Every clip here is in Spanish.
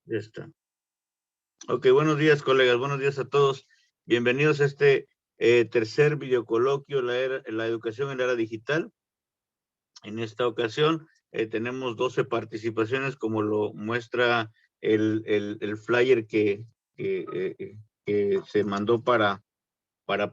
Ya está. Ok, buenos días, colegas. Buenos días a todos. Bienvenidos a este tercer videocoloquio, la educación en la era digital. En esta ocasión tenemos 12 participaciones, como lo muestra el flyer que se mandó para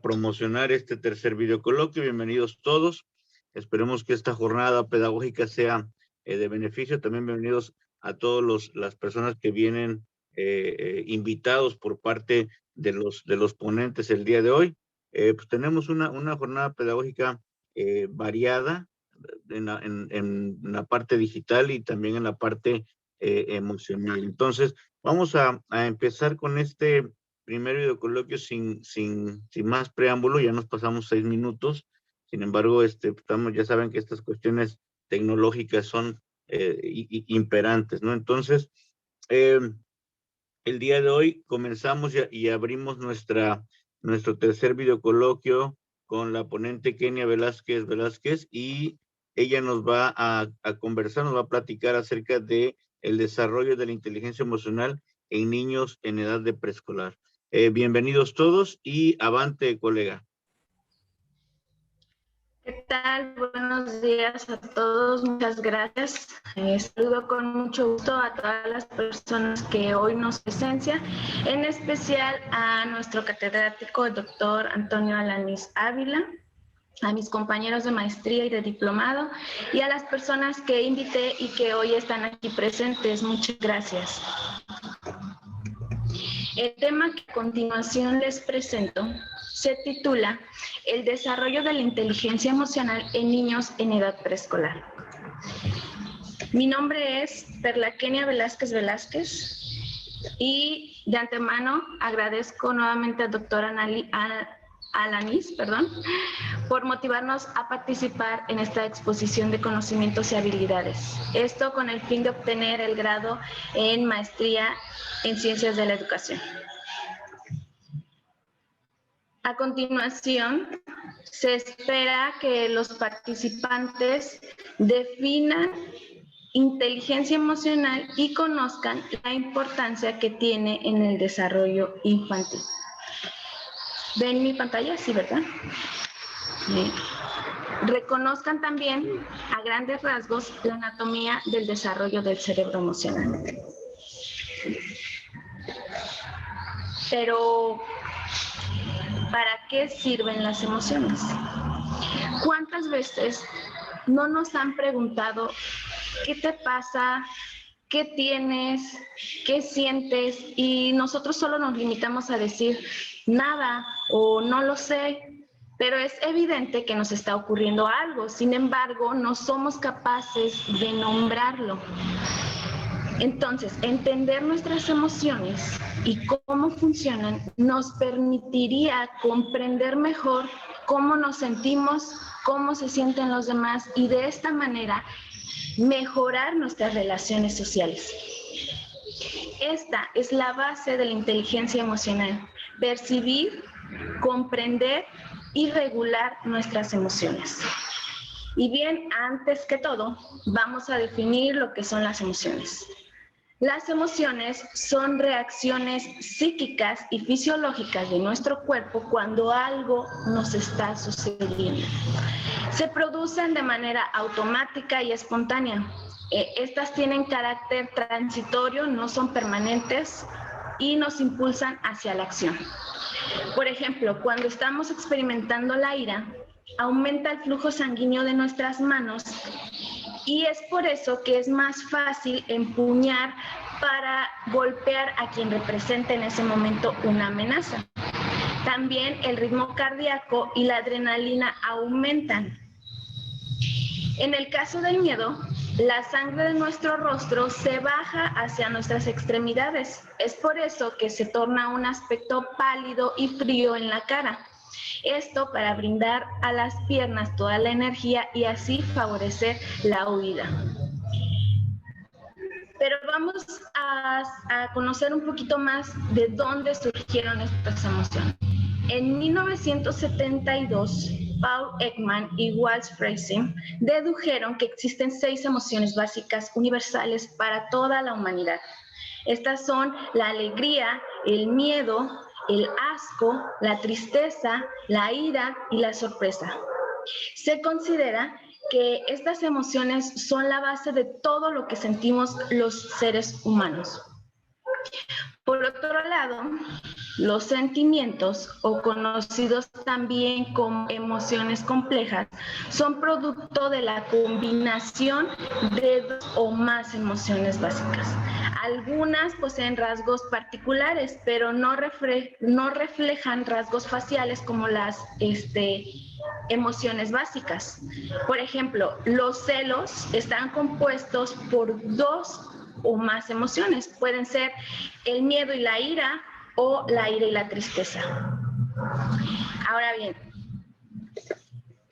promocionar este tercer videocoloquio. Bienvenidos todos. Esperemos que esta jornada pedagógica sea de beneficio. También bienvenidos a todas las personas que vienen invitados por parte de los ponentes el día de hoy. Pues tenemos una jornada pedagógica variada en la parte digital y también en la parte emocional. Entonces, vamos a empezar con este primer videocoloquio sin más preámbulo. Ya nos pasamos 6 minutos. Sin embargo, ya saben que estas cuestiones tecnológicas son imperantes, ¿no? Entonces, el día de hoy comenzamos y abrimos nuestro tercer videocoloquio con la ponente Kenia Velázquez, y ella nos va a conversar, nos va a platicar acerca de el desarrollo de la inteligencia emocional en niños en edad de preescolar. Bienvenidos todos y avante, colega. ¿Qué tal? Buenos días a todos, muchas gracias. Saludo con mucho gusto a todas las personas que hoy nos presencian, en especial a nuestro catedrático, el doctor Antonio Alanís Ávila, a mis compañeros de maestría y de diplomado, y a las personas que invité y que hoy están aquí presentes. Muchas gracias. El tema que a continuación les presento se titula El desarrollo de la inteligencia emocional en niños en edad preescolar. Mi nombre es Perla Kenia Velázquez y de antemano agradezco nuevamente al doctor Alanís, por motivarnos a participar en esta exposición de conocimientos y habilidades. Esto con el fin de obtener el grado en maestría en Ciencias de la Educación. A continuación, se espera que los participantes definan inteligencia emocional y conozcan la importancia que tiene en el desarrollo infantil. ¿Ven mi pantalla? Sí, ¿verdad? Bien. Reconozcan también a grandes rasgos la anatomía del desarrollo del cerebro emocional. Pero, ¿para qué sirven las emociones? ¿Cuántas veces no nos han preguntado qué te pasa, qué tienes, qué sientes? Y nosotros solo nos limitamos a decir nada o no lo sé, pero es evidente que nos está ocurriendo algo. Sin embargo, no somos capaces de nombrarlo. Entonces, entender nuestras emociones y cómo funcionan nos permitiría comprender mejor cómo nos sentimos, cómo se sienten los demás, y de esta manera mejorar nuestras relaciones sociales. Esta es la base de la inteligencia emocional: percibir, comprender y regular nuestras emociones. Y bien, antes que todo, vamos a definir lo que son las emociones. Las emociones son reacciones psíquicas y fisiológicas de nuestro cuerpo cuando algo nos está sucediendo. Se producen de manera automática y espontánea. Estas tienen carácter transitorio, no son permanentes y nos impulsan hacia la acción. Por ejemplo, cuando estamos experimentando la ira, aumenta el flujo sanguíneo de nuestras manos, y es por eso que es más fácil empuñar para golpear a quien representa en ese momento una amenaza. También el ritmo cardíaco y la adrenalina aumentan. En el caso del miedo, la sangre de nuestro rostro se baja hacia nuestras extremidades. Es por eso que se torna un aspecto pálido y frío en la cara. Esto para brindar a las piernas toda la energía y así favorecer la huida. Pero vamos a conocer un poquito más de dónde surgieron estas emociones. En 1972, Paul Ekman y Walter Fraser dedujeron que existen 6 emociones básicas universales para toda la humanidad. Estas son la alegría, el miedo, el asco, la tristeza, la ira y la sorpresa. Se considera que estas emociones son la base de todo lo que sentimos los seres humanos. Por otro lado, los sentimientos, o conocidos también como emociones complejas, son producto de la combinación de dos o más emociones básicas. Algunas poseen rasgos particulares, pero no reflejan rasgos faciales como las emociones básicas. Por ejemplo, los celos están compuestos por dos o más emociones. Pueden ser el miedo y la ira o la ira y la tristeza. Ahora bien,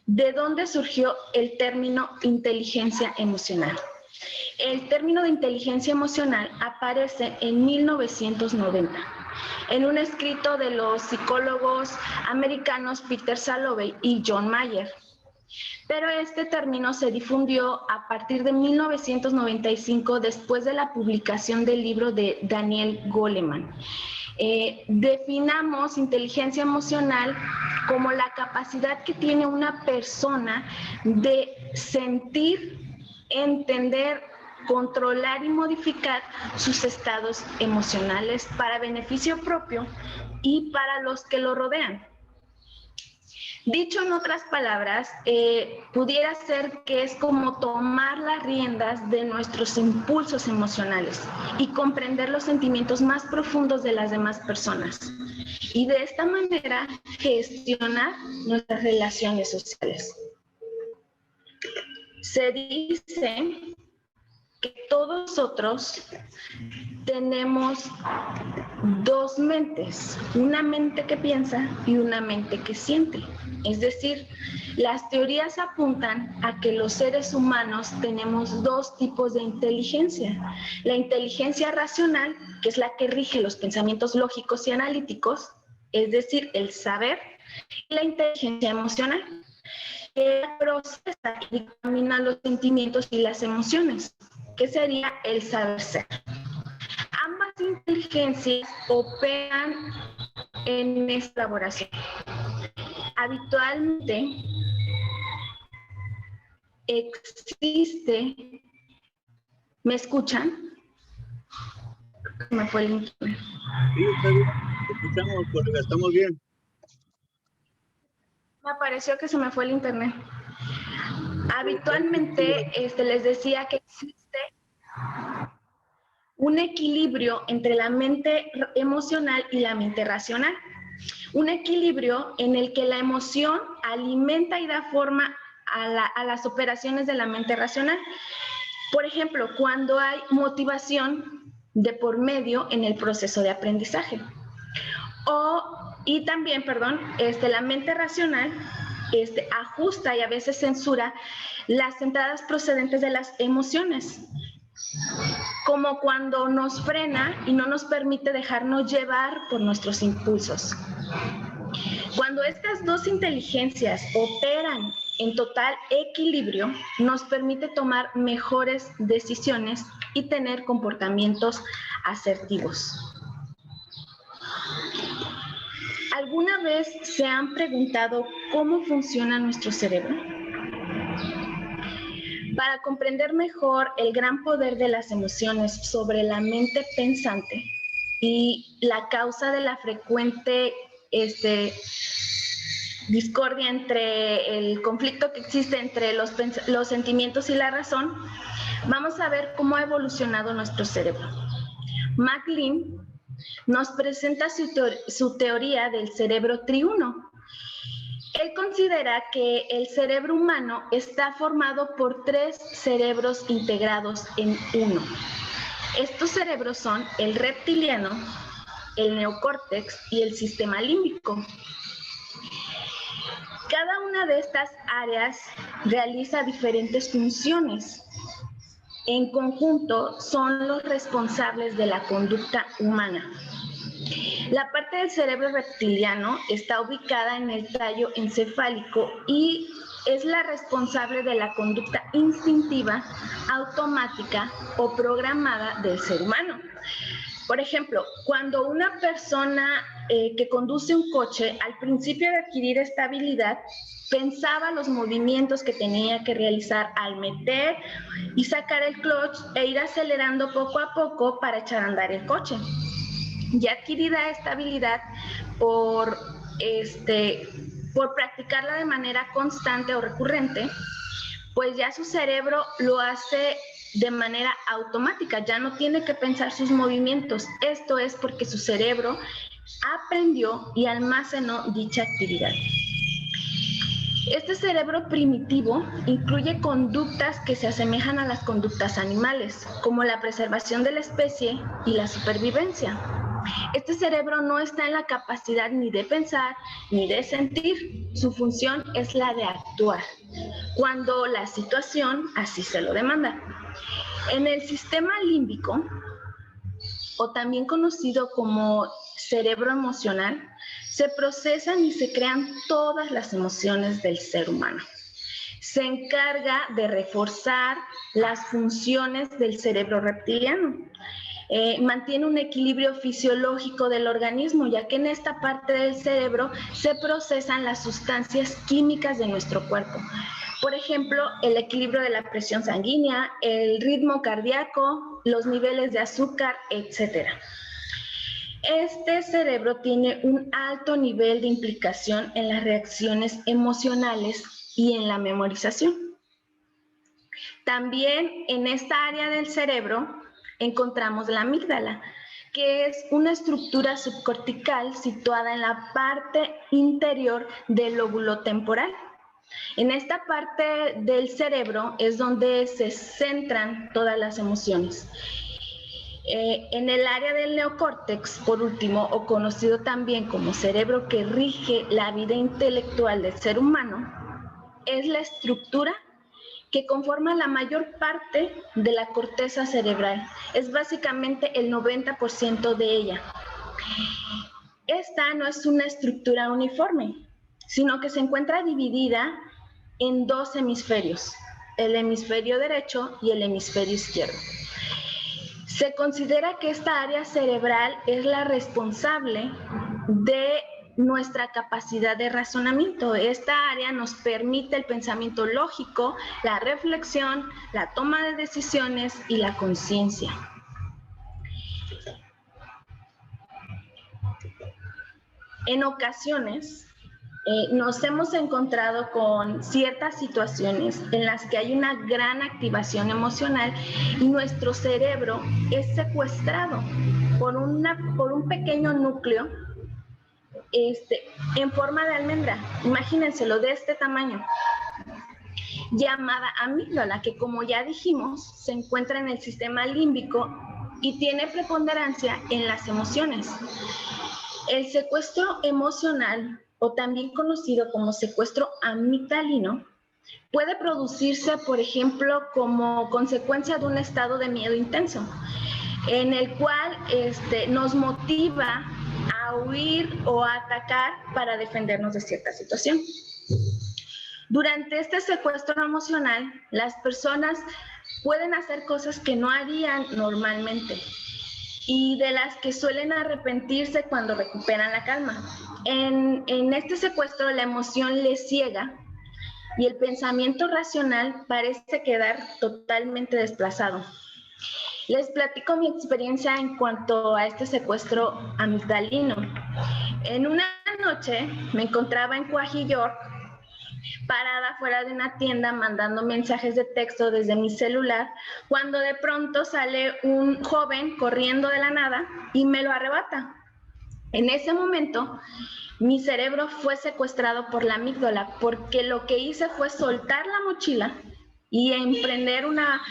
¿de dónde surgió el término inteligencia emocional? El término de inteligencia emocional aparece en 1990 en un escrito de los psicólogos americanos Peter Salovey y John Mayer. Pero este término se difundió a partir de 1995 después de la publicación del libro de Daniel Goleman. Definamos inteligencia emocional como la capacidad que tiene una persona de sentir, entender, controlar y modificar sus estados emocionales para beneficio propio y para los que lo rodean. Dicho en otras palabras, pudiera ser que es como tomar las riendas de nuestros impulsos emocionales y comprender los sentimientos más profundos de las demás personas. Y de esta manera gestionar nuestras relaciones sociales. Se dice que todos nosotros tenemos dos mentes, una mente que piensa y una mente que siente. Es decir, las teorías apuntan a que los seres humanos tenemos dos tipos de inteligencia. La inteligencia racional, que es la que rige los pensamientos lógicos y analíticos, es decir, el saber, y la inteligencia emocional, que procesa y camina los sentimientos y las emociones, que sería el saber ser. Ambas inteligencias operan en esta elaboración. Habitualmente existe, ¿me escuchan? Me fue el internet. Sí, está bien. Escuchamos, colega, estamos bien. Me pareció que se me fue el internet. Habitualmente les decía que existe un equilibrio entre la mente emocional y la mente racional. Un equilibrio en el que la emoción alimenta y da forma a las operaciones de la mente racional. Por ejemplo, cuando hay motivación de por medio en el proceso de aprendizaje. Y también, la mente racional ajusta y a veces censura las entradas procedentes de las emociones, como cuando nos frena y no nos permite dejarnos llevar por nuestros impulsos. Cuando estas dos inteligencias operan en total equilibrio, nos permite tomar mejores decisiones y tener comportamientos asertivos. ¿Alguna vez se han preguntado cómo funciona nuestro cerebro? Para comprender mejor el gran poder de las emociones sobre la mente pensante y la causa de la frecuente discordia entre el conflicto que existe entre los sentimientos y la razón, vamos a ver cómo ha evolucionado nuestro cerebro. MacLean nos presenta su teoría del cerebro triuno. Él considera que el cerebro humano está formado por tres cerebros integrados en uno. Estos cerebros son el reptiliano, el neocórtex y el sistema límbico. Cada una de estas áreas realiza diferentes funciones. En conjunto son los responsables de la conducta humana. La parte del cerebro reptiliano está ubicada en el tallo encefálico y es la responsable de la conducta instintiva, automática o programada del ser humano. Por ejemplo, cuando una persona que conduce un coche, al principio de adquirir estabilidad, pensaba los movimientos que tenía que realizar al meter y sacar el clutch e ir acelerando poco a poco para echar a andar el coche. Ya adquirida estabilidad por practicarla de manera constante o recurrente, pues ya su cerebro lo hace de manera automática, ya no tiene que pensar sus movimientos. Esto es porque su cerebro aprendió y almacenó dicha actividad. Este cerebro primitivo incluye conductas que se asemejan a las conductas animales, como la preservación de la especie y la supervivencia. Este cerebro no está en la capacidad ni de pensar ni de sentir. Su función es la de actuar, cuando la situación así se lo demanda. En el sistema límbico, o también conocido como cerebro emocional, se procesan y se crean todas las emociones del ser humano. Se encarga de reforzar las funciones del cerebro reptiliano. Mantiene un equilibrio fisiológico del organismo, ya que en esta parte del cerebro se procesan las sustancias químicas de nuestro cuerpo. Por ejemplo, el equilibrio de la presión sanguínea, el ritmo cardíaco, los niveles de azúcar, etc. Este cerebro tiene un alto nivel de implicación en las reacciones emocionales y en la memorización. También en esta área del cerebro encontramos la amígdala, que es una estructura subcortical situada en la parte interior del lóbulo temporal. En esta parte del cerebro es donde se centran todas las emociones. En el área del neocórtex, por último, o conocido también como cerebro que rige la vida intelectual del ser humano, es la estructura que conforma la mayor parte de la corteza cerebral. Es básicamente el 90% de ella. Esta no es una estructura uniforme, sino que se encuentra dividida en dos hemisferios, el hemisferio derecho y el hemisferio izquierdo. Se considera que esta área cerebral es la responsable de nuestra capacidad de razonamiento. Esta área nos permite el pensamiento lógico, la reflexión, la toma de decisiones y la conciencia. En ocasiones nos hemos encontrado con ciertas situaciones en las que hay una gran activación emocional y nuestro cerebro es secuestrado por un pequeño núcleo en forma de almendra, imagínenselo, de este tamaño, llamada amígdala, que como ya dijimos, se encuentra en el sistema límbico y tiene preponderancia en las emociones. El secuestro emocional, o también conocido como secuestro amigdalino, puede producirse, por ejemplo, como consecuencia de un estado de miedo intenso, en el cual nos motiva a huir o a atacar para defendernos de cierta situación. Durante este secuestro emocional, las personas pueden hacer cosas que no harían normalmente y de las que suelen arrepentirse cuando recuperan la calma. En este secuestro, la emoción les ciega y el pensamiento racional parece quedar totalmente desplazado. Les platico mi experiencia en cuanto a este secuestro amigdalino. En una noche me encontraba en Quahi, York, parada fuera de una tienda mandando mensajes de texto desde mi celular, cuando de pronto sale un joven corriendo de la nada y me lo arrebata. En ese momento, mi cerebro fue secuestrado por la amígdala, porque lo que hice fue soltar la mochila y emprender una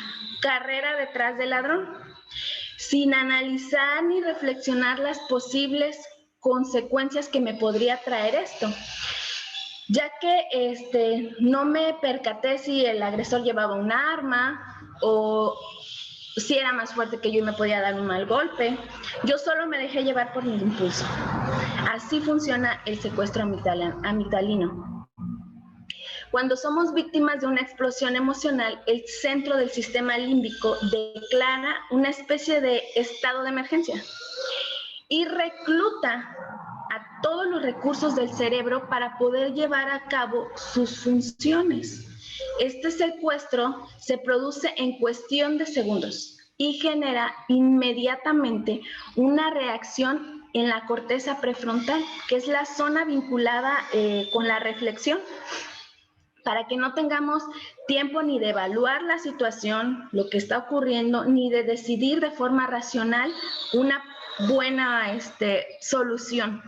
carrera detrás del ladrón, sin analizar ni reflexionar las posibles consecuencias que me podría traer esto, ya que no me percaté si el agresor llevaba un arma o si era más fuerte que yo y me podía dar un mal golpe. Yo solo me dejé llevar por mi impulso. Así funciona el secuestro amigdalino. Cuando somos víctimas de una explosión emocional, el centro del sistema límbico declara una especie de estado de emergencia y recluta a todos los recursos del cerebro para poder llevar a cabo sus funciones. Este secuestro se produce en cuestión de segundos y genera inmediatamente una reacción en la corteza prefrontal, que es la zona vinculada con la reflexión, para que no tengamos tiempo ni de evaluar la situación, lo que está ocurriendo, ni de decidir de forma racional una buena solución.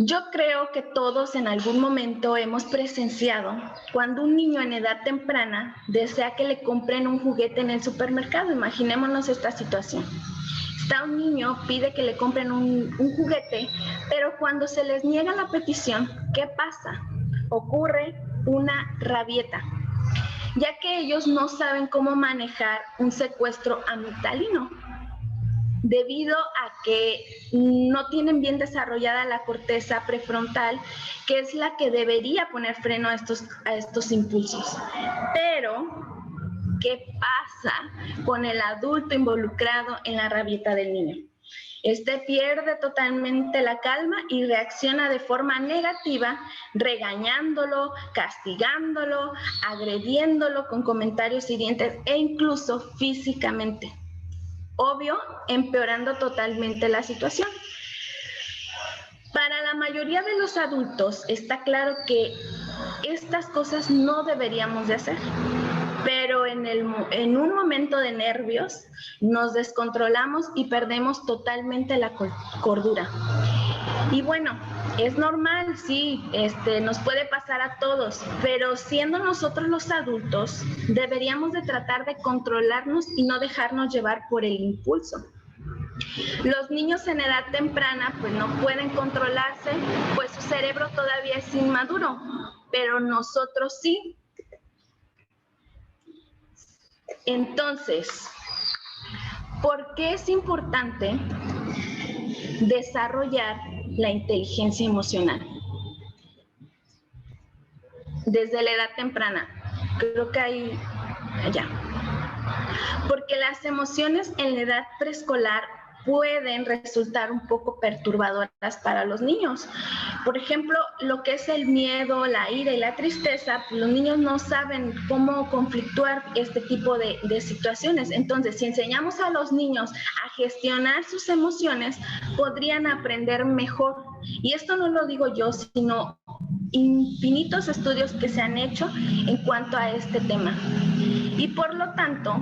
Yo creo que todos en algún momento hemos presenciado cuando un niño en edad temprana desea que le compren un juguete en el supermercado. Imaginémonos esta situación. Está un niño, pide que le compren un juguete, pero cuando se les niega la petición, ¿qué pasa? Ocurre una rabieta, ya que ellos no saben cómo manejar un secuestro amigdalino, debido a que no tienen bien desarrollada la corteza prefrontal, que es la que debería poner freno a estos impulsos. Pero, ¿qué pasa con el adulto involucrado en la rabieta del niño? Este pierde totalmente la calma y reacciona de forma negativa, regañándolo, castigándolo, agrediéndolo con comentarios hirientes e incluso físicamente. Obvio, empeorando totalmente la situación. Para la mayoría de los adultos está claro que estas cosas no deberíamos de hacer, pero en un momento de nervios nos descontrolamos y perdemos totalmente la cordura. Y bueno, es normal, sí, nos puede pasar a todos, pero siendo nosotros los adultos, deberíamos de tratar de controlarnos y no dejarnos llevar por el impulso. Los niños en edad temprana pues no pueden controlarse, pues su cerebro todavía es inmaduro, pero nosotros sí. Entonces, ¿por qué es importante desarrollar la inteligencia emocional desde la edad temprana? Creo que hay allá. Porque las emociones en la edad preescolar pueden resultar un poco perturbadoras para los niños. Por ejemplo, lo que es el miedo, la ira y la tristeza, los niños no saben cómo conflictuar este tipo de situaciones. Entonces, si enseñamos a los niños a gestionar sus emociones, podrían aprender mejor. Y esto no lo digo yo, sino infinitos estudios que se han hecho en cuanto a este tema. Y por lo tanto,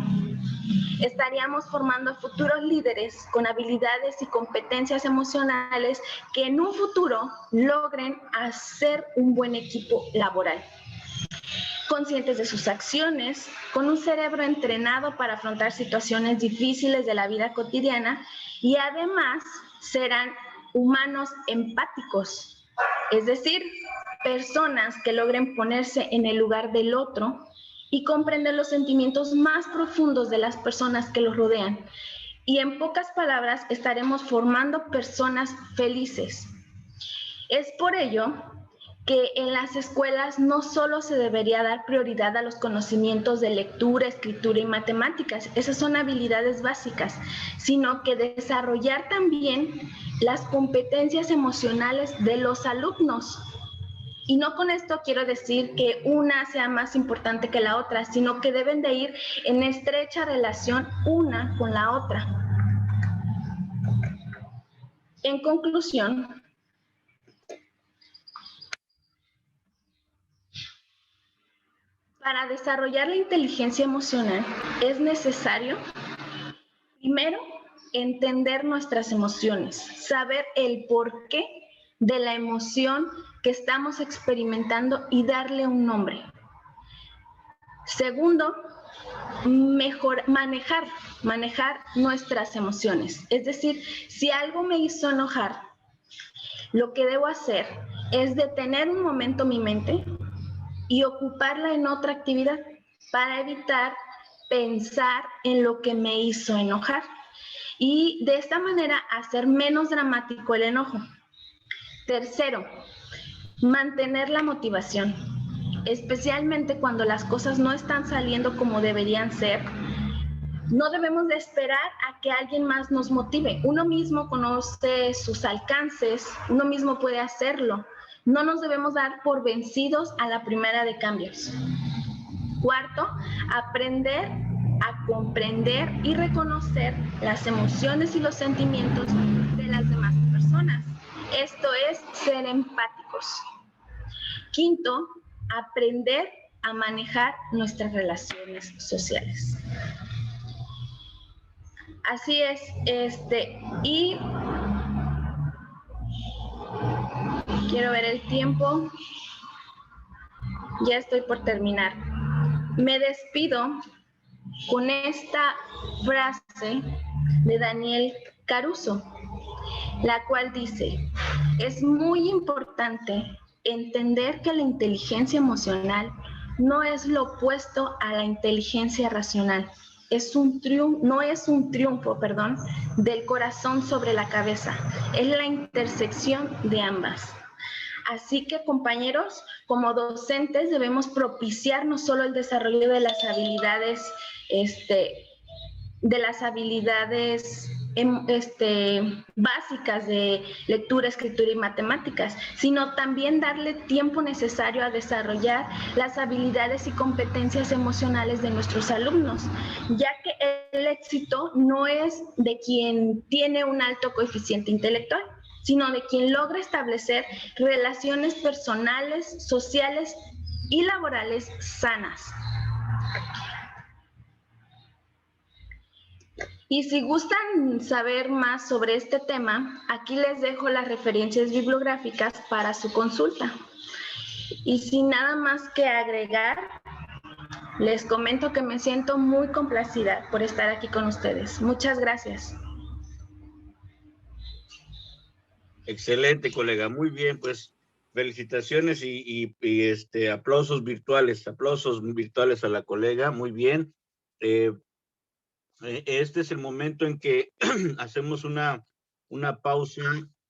estaríamos formando futuros líderes con habilidades y competencias emocionales que en un futuro logren hacer un buen equipo laboral. Conscientes de sus acciones, con un cerebro entrenado para afrontar situaciones difíciles de la vida cotidiana y además serán humanos empáticos, es decir, personas que logren ponerse en el lugar del otro y comprender los sentimientos más profundos de las personas que los rodean. Y en pocas palabras, estaremos formando personas felices. Es por ello que en las escuelas no solo se debería dar prioridad a los conocimientos de lectura, escritura y matemáticas, esas son habilidades básicas, sino que desarrollar también las competencias emocionales de los alumnos. Y no con esto quiero decir que una sea más importante que la otra, sino que deben de ir en estrecha relación una con la otra. En conclusión, para desarrollar la inteligencia emocional es necesario, primero, entender nuestras emociones, saber el porqué de la emoción que estamos experimentando y darle un nombre. Segundo, manejar nuestras emociones. Es decir, si algo me hizo enojar, lo que debo hacer es detener un momento mi mente y ocuparla en otra actividad para evitar pensar en lo que me hizo enojar y de esta manera hacer menos dramático el enojo. Tercero, mantener la motivación. especialmente cuando las cosas no están saliendo como deberían ser. No debemos de esperar a que alguien más nos motive. Uno mismo conoce sus alcances, uno mismo puede hacerlo. No nos debemos dar por vencidos a la primera de cambios. Cuarto, aprender a comprender y reconocer las emociones y los sentimientos de las demás personas. Esto es ser empáticos. Quinto, aprender a manejar nuestras relaciones sociales. Así es, y quiero ver el tiempo. Ya estoy por terminar. Me despido con esta frase de Daniel Caruso, la cual dice: es muy importante entender que la inteligencia emocional no es lo opuesto a la inteligencia racional. No es un triunfo, del corazón sobre la cabeza. Es la intersección de ambas. Así que, compañeros, como docentes debemos propiciar no solo el desarrollo de las habilidades, básicas de lectura, escritura y matemáticas, sino también darle tiempo necesario a desarrollar las habilidades y competencias emocionales de nuestros alumnos, ya que el éxito no es de quien tiene un alto coeficiente intelectual, sino de quien logra establecer relaciones personales, sociales y laborales sanas. Y si gustan saber más sobre este tema, aquí les dejo las referencias bibliográficas para su consulta. Y sin nada más que agregar, les comento que me siento muy complacida por estar aquí con ustedes. Muchas gracias. Excelente, colega. Muy bien, pues felicitaciones y aplausos virtuales a la colega. Muy bien. Este es el momento en que hacemos una pausa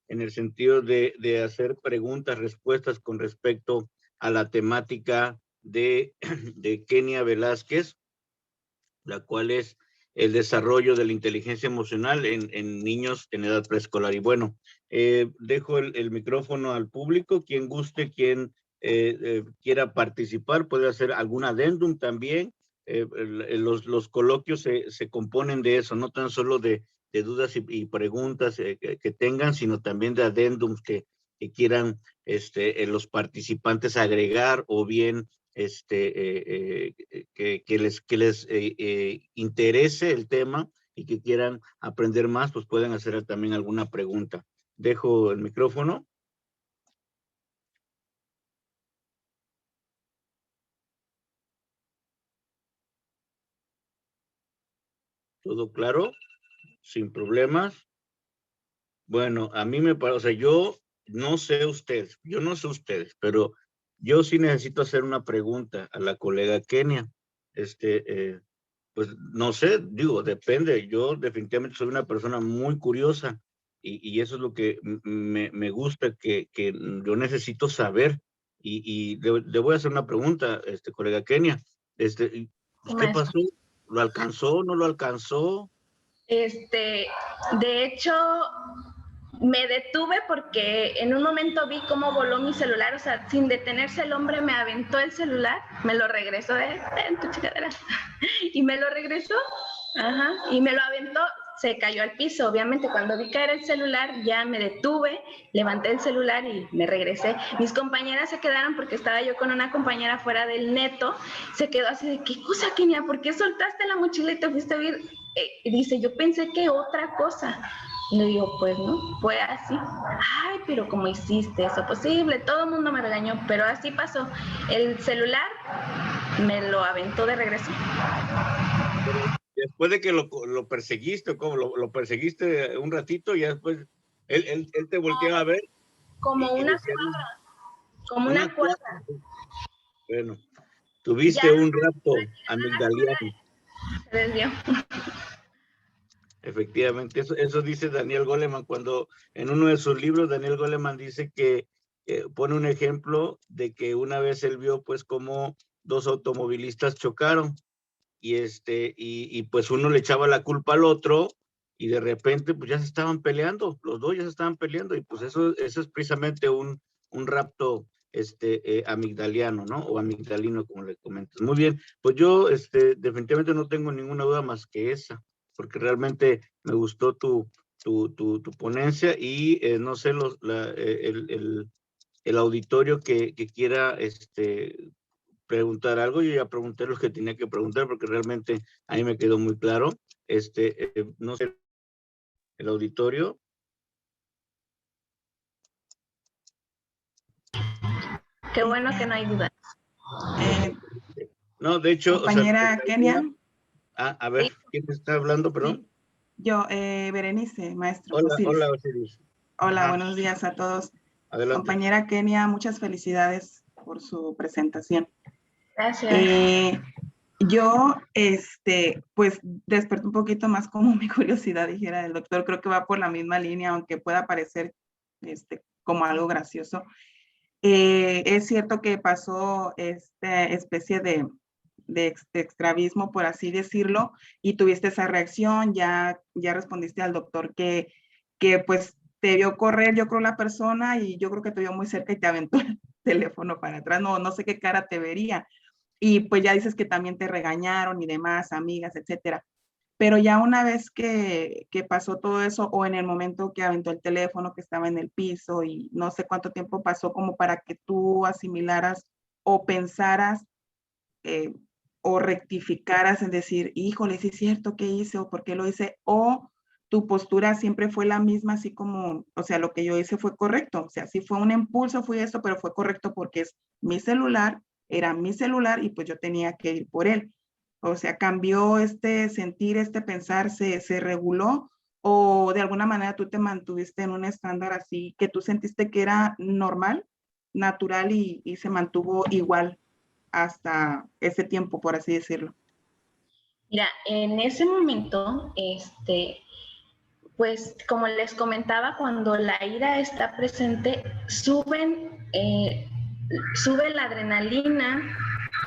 en el sentido de hacer preguntas, respuestas con respecto a la temática de Kenia Velázquez, la cual es el desarrollo de la inteligencia emocional en niños en edad preescolar. Y bueno, dejo el micrófono al público. Quien guste, quien quiera participar, puede hacer algún adendum también. Los coloquios se componen de eso, no tan solo de dudas y preguntas que tengan, sino también de adendums que quieran los participantes agregar, o bien que les interese el tema y que quieran aprender más, pues pueden hacer también alguna pregunta. Dejo el micrófono. ¿Todo claro? ¿Sin problemas? Bueno, a mí me parece, o sea, yo no sé ustedes, pero yo sí necesito hacer una pregunta a la colega Kenia. Pues no sé, digo, depende. Yo definitivamente soy una persona muy curiosa y eso es lo que me gusta, que yo necesito saber. Y le voy a hacer una pregunta, colega Kenia. ¿Qué pasó? ¿Lo alcanzó? ¿No lo alcanzó? De hecho, me detuve porque en un momento vi cómo voló mi celular, o sea, sin detenerse el hombre me aventó el celular, me lo regresó en tu chingadera, y me lo regresó, y me lo aventó, se cayó al piso. Obviamente cuando vi caer el celular ya me detuve, levanté el celular y me regresé. Mis compañeras se quedaron, porque estaba yo con una compañera fuera del neto, se quedó así de: ¿qué cosa, Kenia? ¿Por qué soltaste la mochila y te fuiste a ir? Dice: yo pensé que otra cosa. Le digo: pues no, fue así. Ay, pero ¿cómo hiciste eso posible? Todo el mundo me regañó, pero así pasó. El celular me lo aventó de regreso. Después de que lo perseguiste, ¿cómo? ¿Lo perseguiste un ratito y ya después él te volteaba a ver? Como una cuadra. Como una cuadra. Bueno, tuviste un rapto amigdaliano. Se desvió. Efectivamente, eso dice Daniel Goleman, cuando en uno de sus libros Daniel Goleman dice que pone un ejemplo de que una vez él vio pues como dos automovilistas chocaron y pues uno le echaba la culpa al otro y de repente pues ya se estaban peleando, los dos ya se estaban peleando y pues eso es precisamente un rapto amigdaliano, ¿no? O amigdalino, como le comentas. Muy bien, pues yo definitivamente no tengo ninguna duda más que esa, porque realmente me gustó tu ponencia y no sé, el auditorio que quiera preguntar algo. Yo ya pregunté lo que tenía que preguntar porque realmente a mí me quedó muy claro. No sé, el auditorio. Qué bueno que no hay duda. No, de hecho, compañera Kenia. A ver, ¿quién está hablando, perdón? Sí. Yo, Berenice, maestro. Hola, Osiris. hola, Osiris. Hola, buenos días a todos. Adelante. Compañera Kenia, muchas felicidades por su presentación. Gracias. Yo, pues, desperté un poquito más como mi curiosidad, dijera el doctor. Creo que va por la misma línea, aunque pueda parecer, como algo gracioso. Es cierto que pasó esta especie de extravismo, por así decirlo, y tuviste esa reacción, ya respondiste al doctor que pues te vio correr, yo creo, la persona, y yo creo que te vio muy cerca y te aventó el teléfono para atrás, no sé qué cara te vería. Y pues ya dices que también te regañaron y demás, amigas, etcétera. Pero ya una vez que pasó todo eso, o en el momento que aventó el teléfono, que estaba en el piso, y no sé cuánto tiempo pasó como para que tú asimilaras o pensaras o rectificaras en decir, híjole, sí es cierto, ¿qué hice? ¿O por qué lo hice? O tu postura siempre fue la misma, así como, o sea, lo que yo hice fue correcto. O sea, sí fue un impulso, fui esto, pero fue correcto porque es mi celular, era mi celular y pues yo tenía que ir por él. O sea, cambió este sentir, este pensar, se reguló, o de alguna manera tú te mantuviste en un estándar así que tú sentiste que era normal, natural y se mantuvo igual hasta ese tiempo, por así decirlo. Mira, en ese momento, pues como les comentaba, cuando la ira está presente, sube la adrenalina,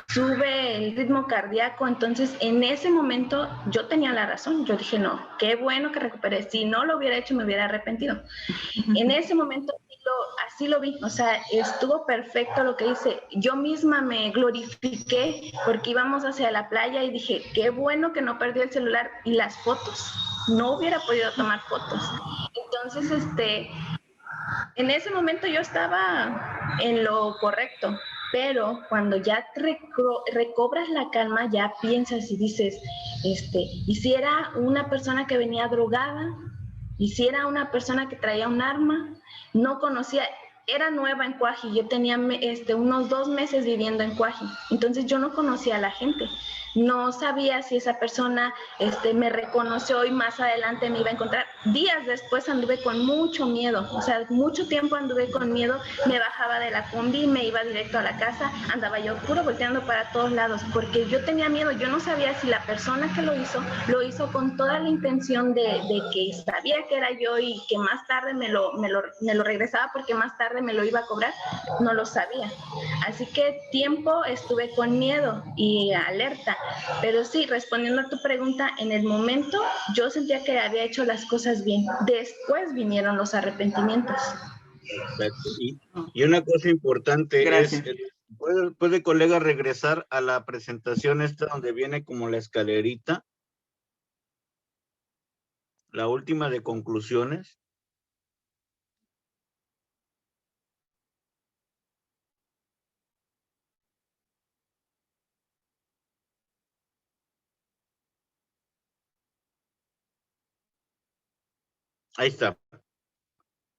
sube el ritmo cardíaco. Entonces en ese momento yo tenía la razón, yo dije no, qué bueno que recuperé, si no lo hubiera hecho me hubiera arrepentido. En ese momento así lo vi, o sea, estuvo perfecto lo que hice. Yo misma me glorifiqué porque íbamos hacia la playa y dije, qué bueno que no perdí el celular y las fotos, no hubiera podido tomar fotos. Entonces, en ese momento yo estaba en lo correcto, pero cuando ya recobras la calma, ya piensas y dices, ¿y si era una persona que venía drogada? ¿Y si era una persona que traía un arma? No conocía, era nueva en Cuaji, yo tenía unos 2 meses viviendo en Cuaji, entonces yo no conocía a la gente, no sabía si esa persona me reconoció y más adelante me iba a encontrar. Días después anduve con mucho miedo, o sea, mucho tiempo anduve con miedo, me bajaba de la combi, me iba directo a la casa, andaba yo puro volteando para todos lados, porque yo tenía miedo, yo no sabía si la persona que lo hizo con toda la intención de que sabía que era yo y que más tarde me lo regresaba porque más tarde me lo iba a cobrar, no lo sabía. Así que tiempo estuve con miedo y alerta. Pero sí, respondiendo a tu pregunta, en el momento yo sentía que había hecho las cosas bien. Después vinieron los arrepentimientos. Exacto. Y una cosa importante Gracias. es, ¿puede colega regresar a la presentación esta donde viene como la escalerita? La última de conclusiones. Ahí está.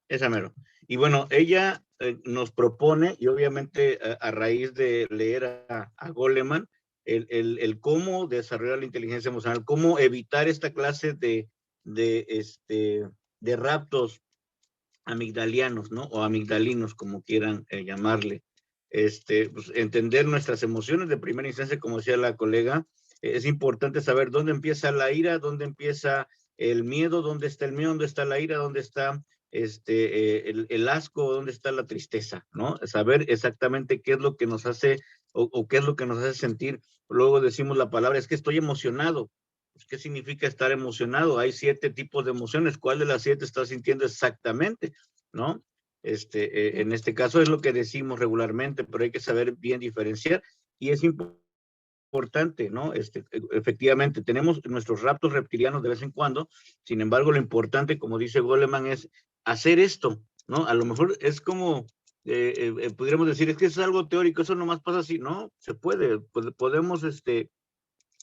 Esa mero. Y bueno, ella nos propone, y obviamente a raíz de leer a Goleman, el cómo desarrollar la inteligencia emocional, cómo evitar esta clase de raptos amigdalianos, ¿no? O amigdalinos, como quieran llamarle. Pues, entender nuestras emociones de primera instancia, como decía la colega, es importante saber dónde empieza la ira, dónde empieza el miedo, dónde está el miedo, dónde está la ira, dónde está el asco, dónde está la tristeza, ¿no? Saber exactamente qué es lo que nos hace o qué es lo que nos hace sentir. Luego decimos la palabra, es que estoy emocionado. Pues, ¿qué significa estar emocionado? Hay 7 tipos de emociones. ¿Cuál de las 7 estás sintiendo exactamente? ¿No? En este caso es lo que decimos regularmente, pero hay que saber bien diferenciar y es importante, ¿no? Efectivamente, tenemos nuestros raptos reptilianos de vez en cuando, sin embargo, lo importante, como dice Goleman, es hacer esto, ¿no? A lo mejor es como, pudiéramos decir, es que es algo teórico, eso nomás pasa así, ¿no? Se puede, podemos,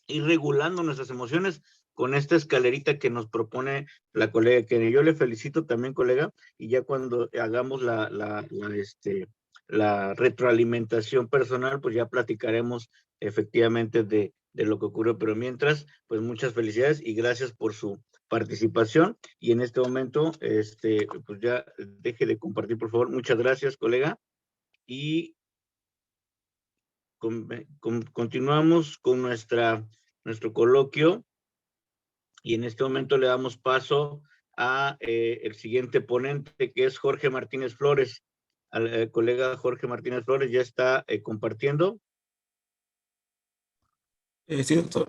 ir regulando nuestras emociones con esta escalerita que nos propone la colega, que yo le felicito también, colega, y ya cuando hagamos la retroalimentación personal, pues ya platicaremos efectivamente de lo que ocurrió, pero mientras, pues muchas felicidades y gracias por su participación, y en este momento, pues ya deje de compartir, por favor. Muchas gracias, colega, y continuamos con nuestro coloquio y en este momento le damos paso a el siguiente ponente, que es Jorge Martínez Flores. Al colega Jorge Martínez Flores ya está compartiendo. Sí, doctor.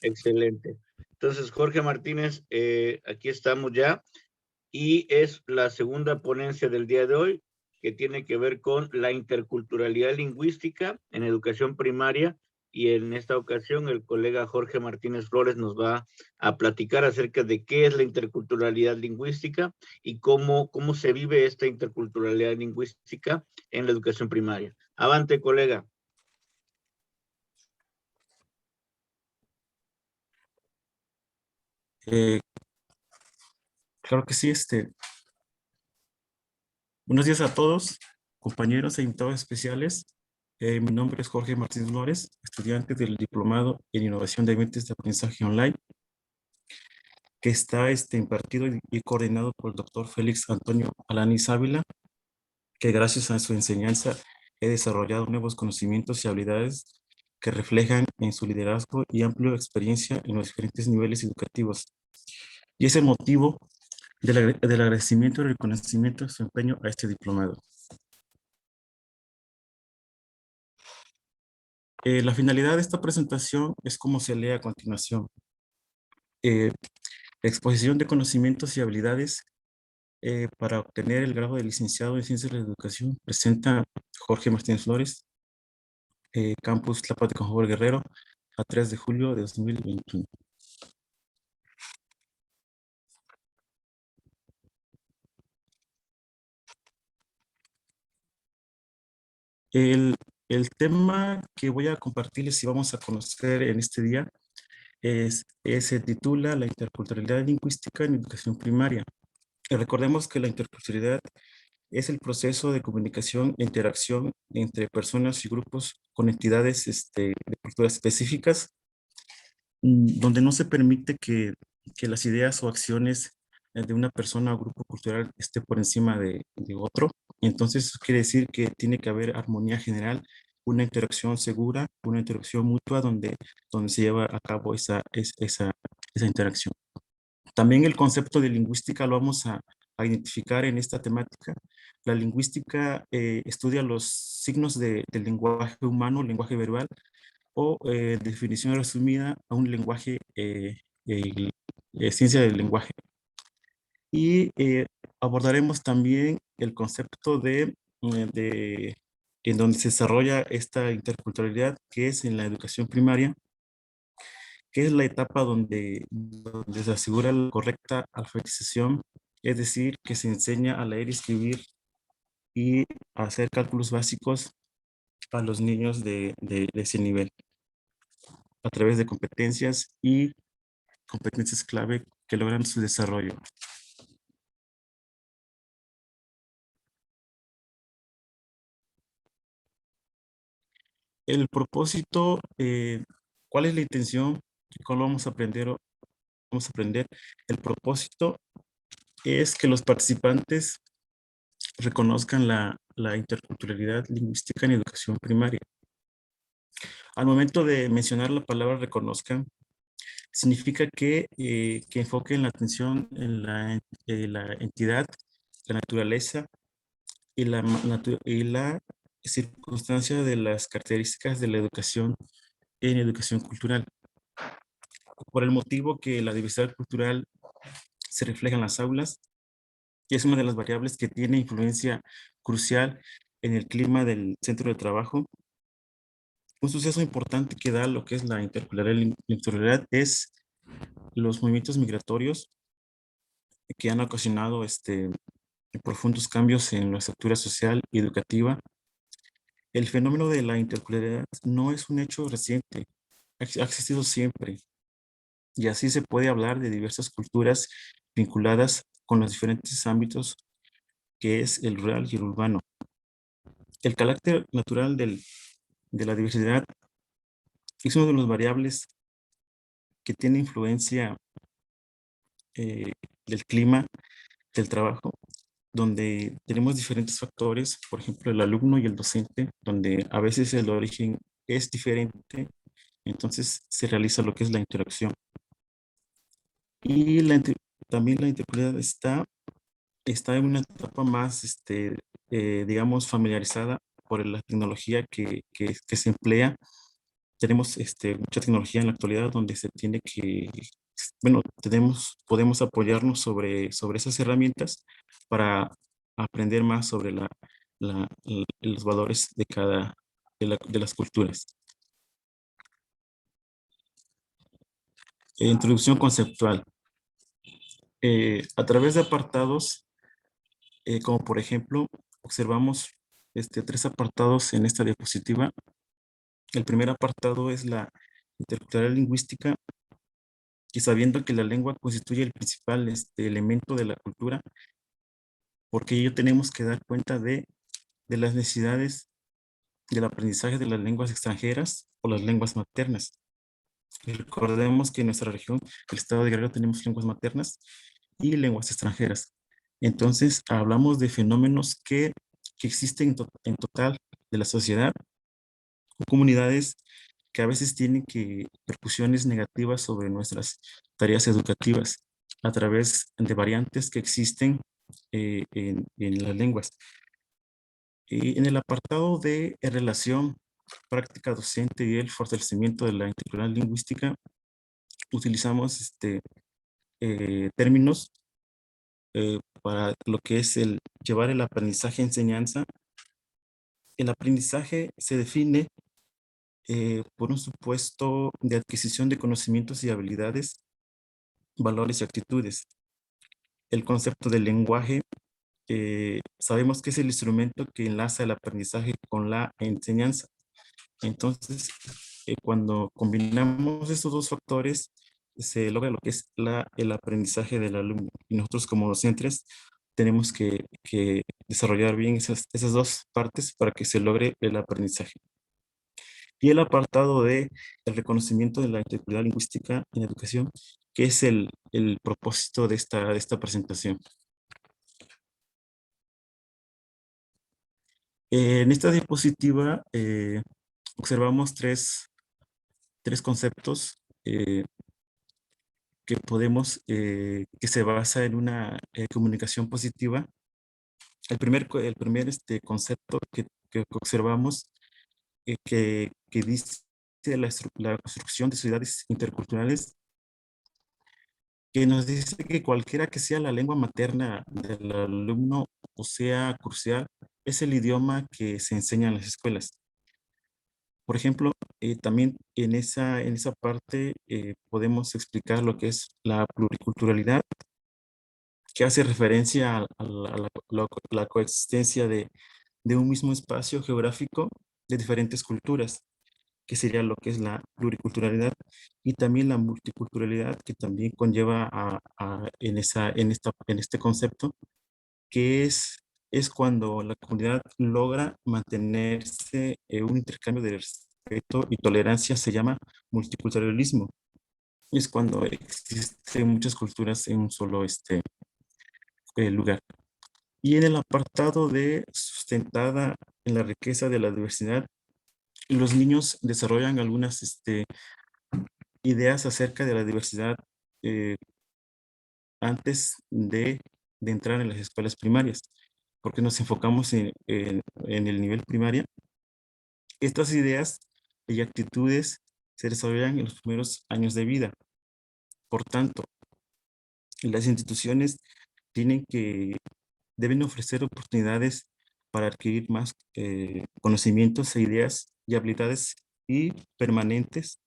Excelente. Entonces, Jorge Martínez, aquí estamos ya y es la segunda ponencia del día de hoy, que tiene que ver con la interculturalidad lingüística en educación primaria, y en esta ocasión el colega Jorge Martínez Flores nos va a platicar acerca de qué es la interculturalidad lingüística y cómo se vive esta interculturalidad lingüística en la educación primaria. Avante, colega. Claro que sí, buenos días a todos, compañeros e invitados especiales. Mi nombre es Jorge Martínez Flores, estudiante del Diplomado en Innovación de Ambientes de Aprendizaje Online, que está impartido y coordinado por el doctor Félix Antonio Alanis Ávila, que gracias a su enseñanza he desarrollado nuevos conocimientos y habilidades que reflejan en su liderazgo y amplia experiencia en los diferentes niveles educativos. Y es el motivo del agradecimiento y reconocimiento de su empeño a este diplomado. La finalidad de esta presentación es como se lee a continuación. Exposición de conocimientos y habilidades para obtener el grado de licenciado en Ciencias de la Educación presenta Jorge Martínez Flores, Campus Tláhuac con Joven Guerrero, a 3 de julio de 2021. El tema que voy a compartirles y vamos a conocer en este día se titula La interculturalidad lingüística en educación primaria. Recordemos que la interculturalidad es el proceso de comunicación e interacción entre personas y grupos con entidades de culturas específicas, donde no se permite que las ideas o acciones de una persona o grupo cultural esté por encima de otro. Entonces, eso quiere decir que tiene que haber armonía general, una interacción segura, una interacción mutua donde se lleva a cabo esa interacción. También el concepto de lingüística lo vamos a identificar en esta temática. La lingüística estudia los signos del lenguaje humano, lenguaje verbal, o definición resumida a un lenguaje, ciencia del lenguaje. Y abordaremos también el concepto en donde se desarrolla esta interculturalidad, que es en la educación primaria, que es la etapa donde se asegura la correcta alfabetización, es decir, que se enseña a leer y escribir y a hacer cálculos básicos a los niños de ese nivel, a través de competencias clave que logran su desarrollo. El propósito, ¿cuál es la intención? ¿Cuál vamos a aprender? El propósito es que los participantes reconozcan la interculturalidad lingüística en educación primaria. Al momento de mencionar la palabra reconozcan, significa que enfoquen la atención en la entidad la naturaleza y la circunstancia de las características de la educación en educación cultural. Por el motivo que la diversidad cultural se refleja en las aulas y es una de las variables que tiene influencia crucial en el clima del centro de trabajo. Un suceso importante que da lo que es la interculturalidad es los movimientos migratorios que han ocasionado profundos cambios en la estructura social y educativa. El fenómeno de la interculturalidad no es un hecho reciente, ha existido siempre. Y así se puede hablar de diversas culturas vinculadas con los diferentes ámbitos que es el rural y el urbano. El carácter natural de la diversidad es uno de los variables que tiene influencia del clima, del trabajo, donde tenemos diferentes factores, por ejemplo, el alumno y el docente, donde a veces el origen es diferente, entonces se realiza lo que es la interacción. Y también la interculturalidad está en una etapa más, digamos, familiarizada por la tecnología que se emplea. Tenemos mucha tecnología en la actualidad donde se tiene que, bueno, podemos apoyarnos sobre esas herramientas para aprender más sobre los valores de las culturas. Introducción conceptual. A través de apartados, como por ejemplo, observamos 3 apartados en esta diapositiva. El primer apartado es la intercultural lingüística, y sabiendo que la lengua constituye el principal elemento de la cultura, porque ello tenemos que dar cuenta de las necesidades del aprendizaje de las lenguas extranjeras o las lenguas maternas. Y recordemos que en nuestra región, el estado de Guerrero, tenemos lenguas maternas y lenguas extranjeras. Entonces, hablamos de fenómenos que existen en total de la sociedad, o comunidades que a veces tienen repercusiones negativas sobre nuestras tareas educativas a través de variantes que existen en las lenguas. Y en el apartado de relación, práctica docente y el fortalecimiento de la intercultural lingüística, utilizamos términos para lo que es llevar el aprendizaje-enseñanza. El aprendizaje se define por un supuesto de adquisición de conocimientos y habilidades, valores y actitudes. El concepto del lenguaje, sabemos que es el instrumento que enlaza el aprendizaje con la enseñanza. Entonces, cuando combinamos estos dos factores, se logra lo que es el aprendizaje del alumno. Y nosotros como docentes tenemos que desarrollar bien esas dos partes para que se logre el aprendizaje. Y el apartado de el reconocimiento de la interculturalidad lingüística en educación, que es el propósito de esta presentación. En esta diapositiva observamos tres conceptos que que se basa en una comunicación positiva. El primer concepto que observamos que dice la construcción de sociedades interculturales, que nos dice que cualquiera que sea la lengua materna del alumno o sea crucial, es el idioma que se enseña en las escuelas. Por ejemplo, también en esa parte podemos explicar lo que es la pluriculturalidad, que hace referencia a la coexistencia de un mismo espacio geográfico de diferentes culturas, que sería lo que es la pluriculturalidad, y también la multiculturalidad, que también conlleva en este concepto, que es cuando la comunidad logra mantenerse un intercambio de respeto y tolerancia, se llama multiculturalismo. Es cuando existen muchas culturas en un solo lugar. Y en el apartado de sustentada en la riqueza de la diversidad, los niños desarrollan algunas ideas acerca de la diversidad antes de de entrar en las escuelas primarias, porque nos enfocamos en el nivel primaria. Estas ideas y actitudes se desarrollan en los primeros años de vida. Por tanto, las instituciones deben ofrecer oportunidades para adquirir más conocimientos e ideas y habilidades y permanentes,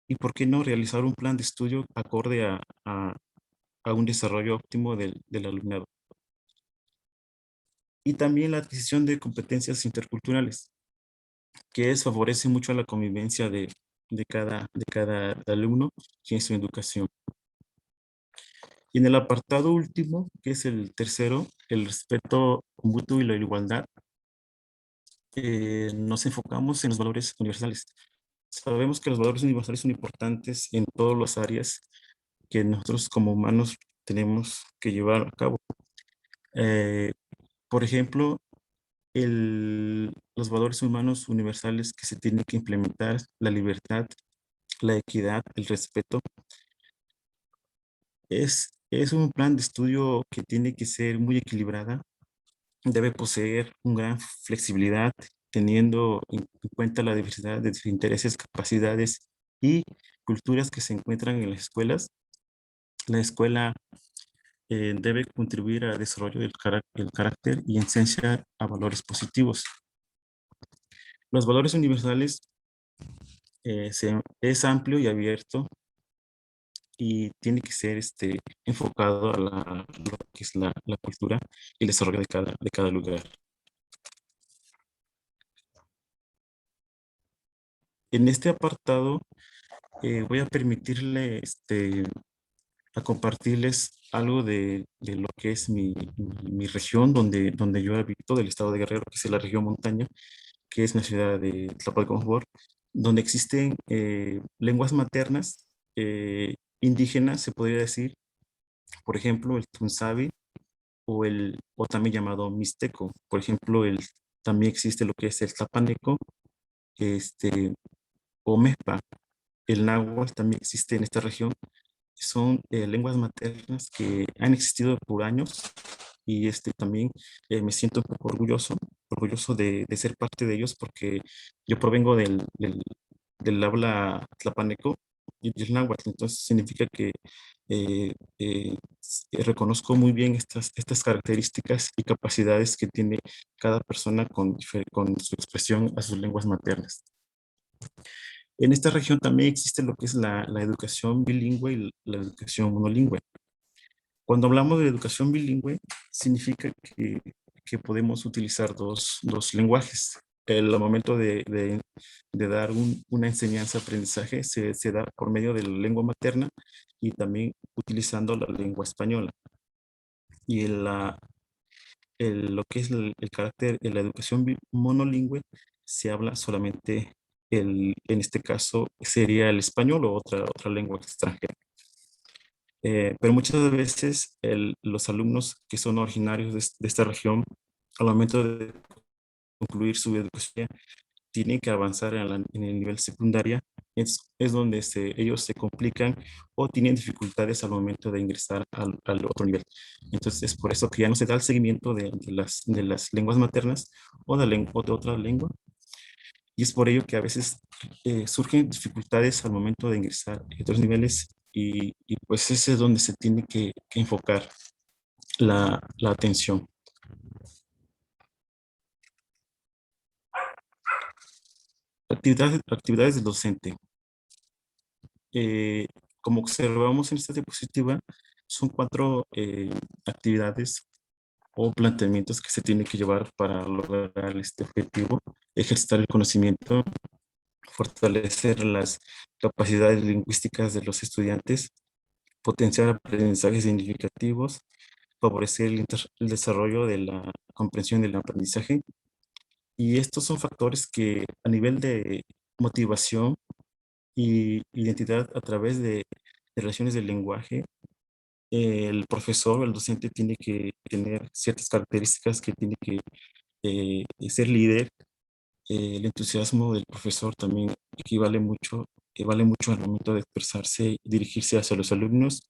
y por qué no realizar un plan de estudio acorde a un desarrollo óptimo del alumnado. Y también la adquisición de competencias interculturales, que favorece mucho a la convivencia de cada alumno y en su educación. Y en el apartado último, que es el tercero, el respeto mutuo y la igualdad, nos enfocamos en los valores universales. Sabemos que los valores universales son importantes en todas las áreas que nosotros como humanos tenemos que llevar a cabo. Por ejemplo, los valores humanos universales que se tienen que implementar: la libertad, la equidad, el respeto. Es un plan de estudio que tiene que ser muy equilibrada, debe poseer una gran flexibilidad, teniendo en cuenta la diversidad de intereses, capacidades y culturas que se encuentran en las escuelas. La escuela debe contribuir al desarrollo del carácter y esencia a valores positivos. Los valores universales es amplio y abierto, y tiene que ser enfocado a lo que es la cultura y el desarrollo de cada lugar. En este apartado voy a permitirle a compartirles algo de lo que es mi región donde yo habito, del estado de Guerrero, que es la región montaña, que es la ciudad de Tlapalcomobor, donde existen lenguas maternas indígenas, se podría decir. Por ejemplo, el tunzabi o también llamado mixteco. Por ejemplo, también existe lo que es el tlapaneco, o mezpa. El náhuatl también existe en esta región. Son lenguas maternas que han existido por años, y también me siento un poco orgulloso de ser parte de ellos, porque yo provengo del habla tlapaneco y el náhuatl. Entonces significa que reconozco muy bien estas características y capacidades que tiene cada persona con su expresión a sus lenguas maternas. En esta región también existe lo que es la educación bilingüe y la educación monolingüe. Cuando hablamos de educación bilingüe, significa que podemos utilizar dos lenguajes. El momento de dar una enseñanza-aprendizaje se da por medio de la lengua materna y también utilizando la lengua española. Y lo que es el carácter de la educación monolingüe, se habla solamente, en este caso, sería el español o otra lengua extranjera. Pero muchas veces los alumnos que son originarios de esta región, al momento de concluir su educación, tienen que avanzar en el nivel secundaria. Es donde ellos se complican o tienen dificultades al momento de ingresar al otro nivel. Entonces es por eso que ya no se da el seguimiento de las lenguas maternas o de otra lengua, y es por ello que a veces surgen dificultades al momento de ingresar a otros niveles, y pues ese es donde se tiene que enfocar la atención. Actividades del docente. Como observamos en esta diapositiva, son 4 actividades o planteamientos que se tienen que llevar para lograr este objetivo: ejercitar el conocimiento, fortalecer las capacidades lingüísticas de los estudiantes, potenciar aprendizajes significativos, favorecer el desarrollo de la comprensión del aprendizaje. Y estos son factores que, a nivel de motivación y identidad a través de relaciones del lenguaje, el profesor o el docente tiene que tener ciertas características, que tiene que ser líder. El entusiasmo del profesor también vale mucho al momento de expresarse y dirigirse hacia los alumnos.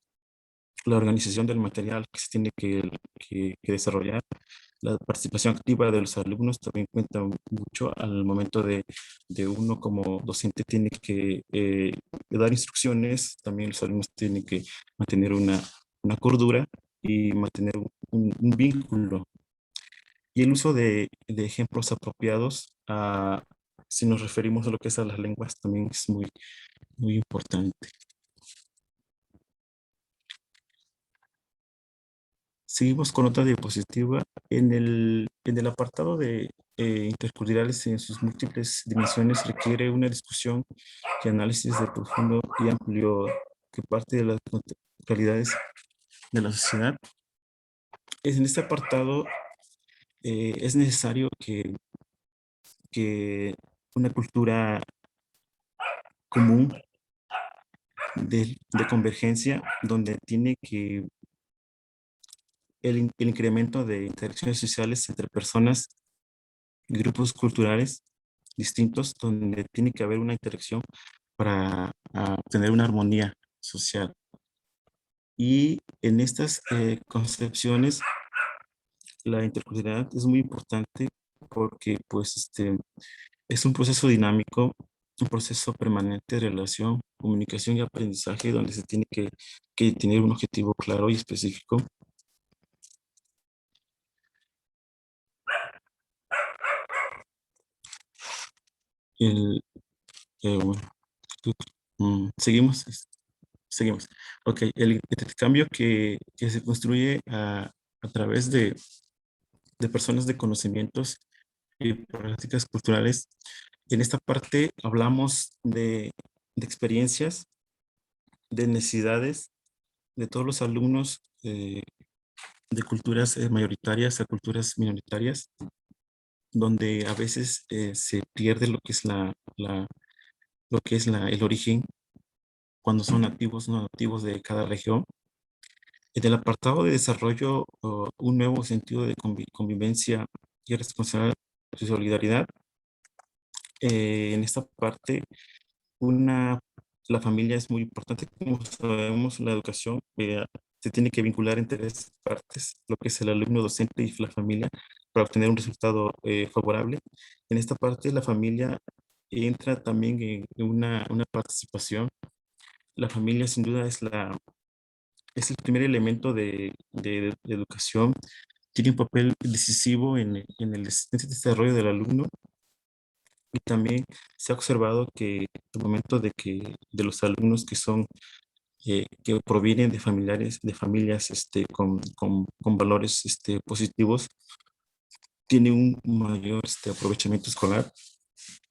la organización del material que se tiene que desarrollar. La participación activa de los alumnos también cuenta mucho al momento de uno como docente tiene que dar instrucciones, también los alumnos tienen que mantener una cordura y mantener un vínculo. Y el uso de ejemplos apropiados, si nos referimos a lo que es a las lenguas, también es muy, muy importante. Seguimos con otra diapositiva. En el apartado de interculturales en sus múltiples dimensiones requiere una discusión y análisis de profundo y amplio que parte de las realidades de la sociedad. En este apartado es necesario que una cultura común de convergencia donde tiene que el incremento de interacciones sociales entre personas y grupos culturales distintos, donde tiene que haber una interacción para tener una armonía social. Y en estas concepciones, la interculturalidad es muy importante porque pues, es un proceso dinámico, un proceso permanente de relación, comunicación y aprendizaje, donde se tiene que tener un objetivo claro y específico. El, bueno, seguimos. Seguimos. Ok, el intercambio que se construye a través de personas de conocimientos y prácticas culturales. En esta parte hablamos de experiencias, de necesidades de todos los alumnos de culturas mayoritarias a culturas minoritarias, donde a veces se pierde lo que es el origen cuando son nativos, no nativos de cada región. En el apartado de desarrollo, un nuevo sentido de convivencia y responsabilidad y solidaridad. En esta parte, la familia es muy importante. Como sabemos, la educación se tiene que vincular entre tres partes, lo que es el alumno docente y la familia, para obtener un resultado favorable. En esta parte, la familia entra también en una participación. La familia, sin duda, es el primer elemento de educación, tiene un papel decisivo en el desarrollo del alumno, y también se ha observado que al momento de los alumnos que provienen de familias con valores positivos, tienen un mayor aprovechamiento escolar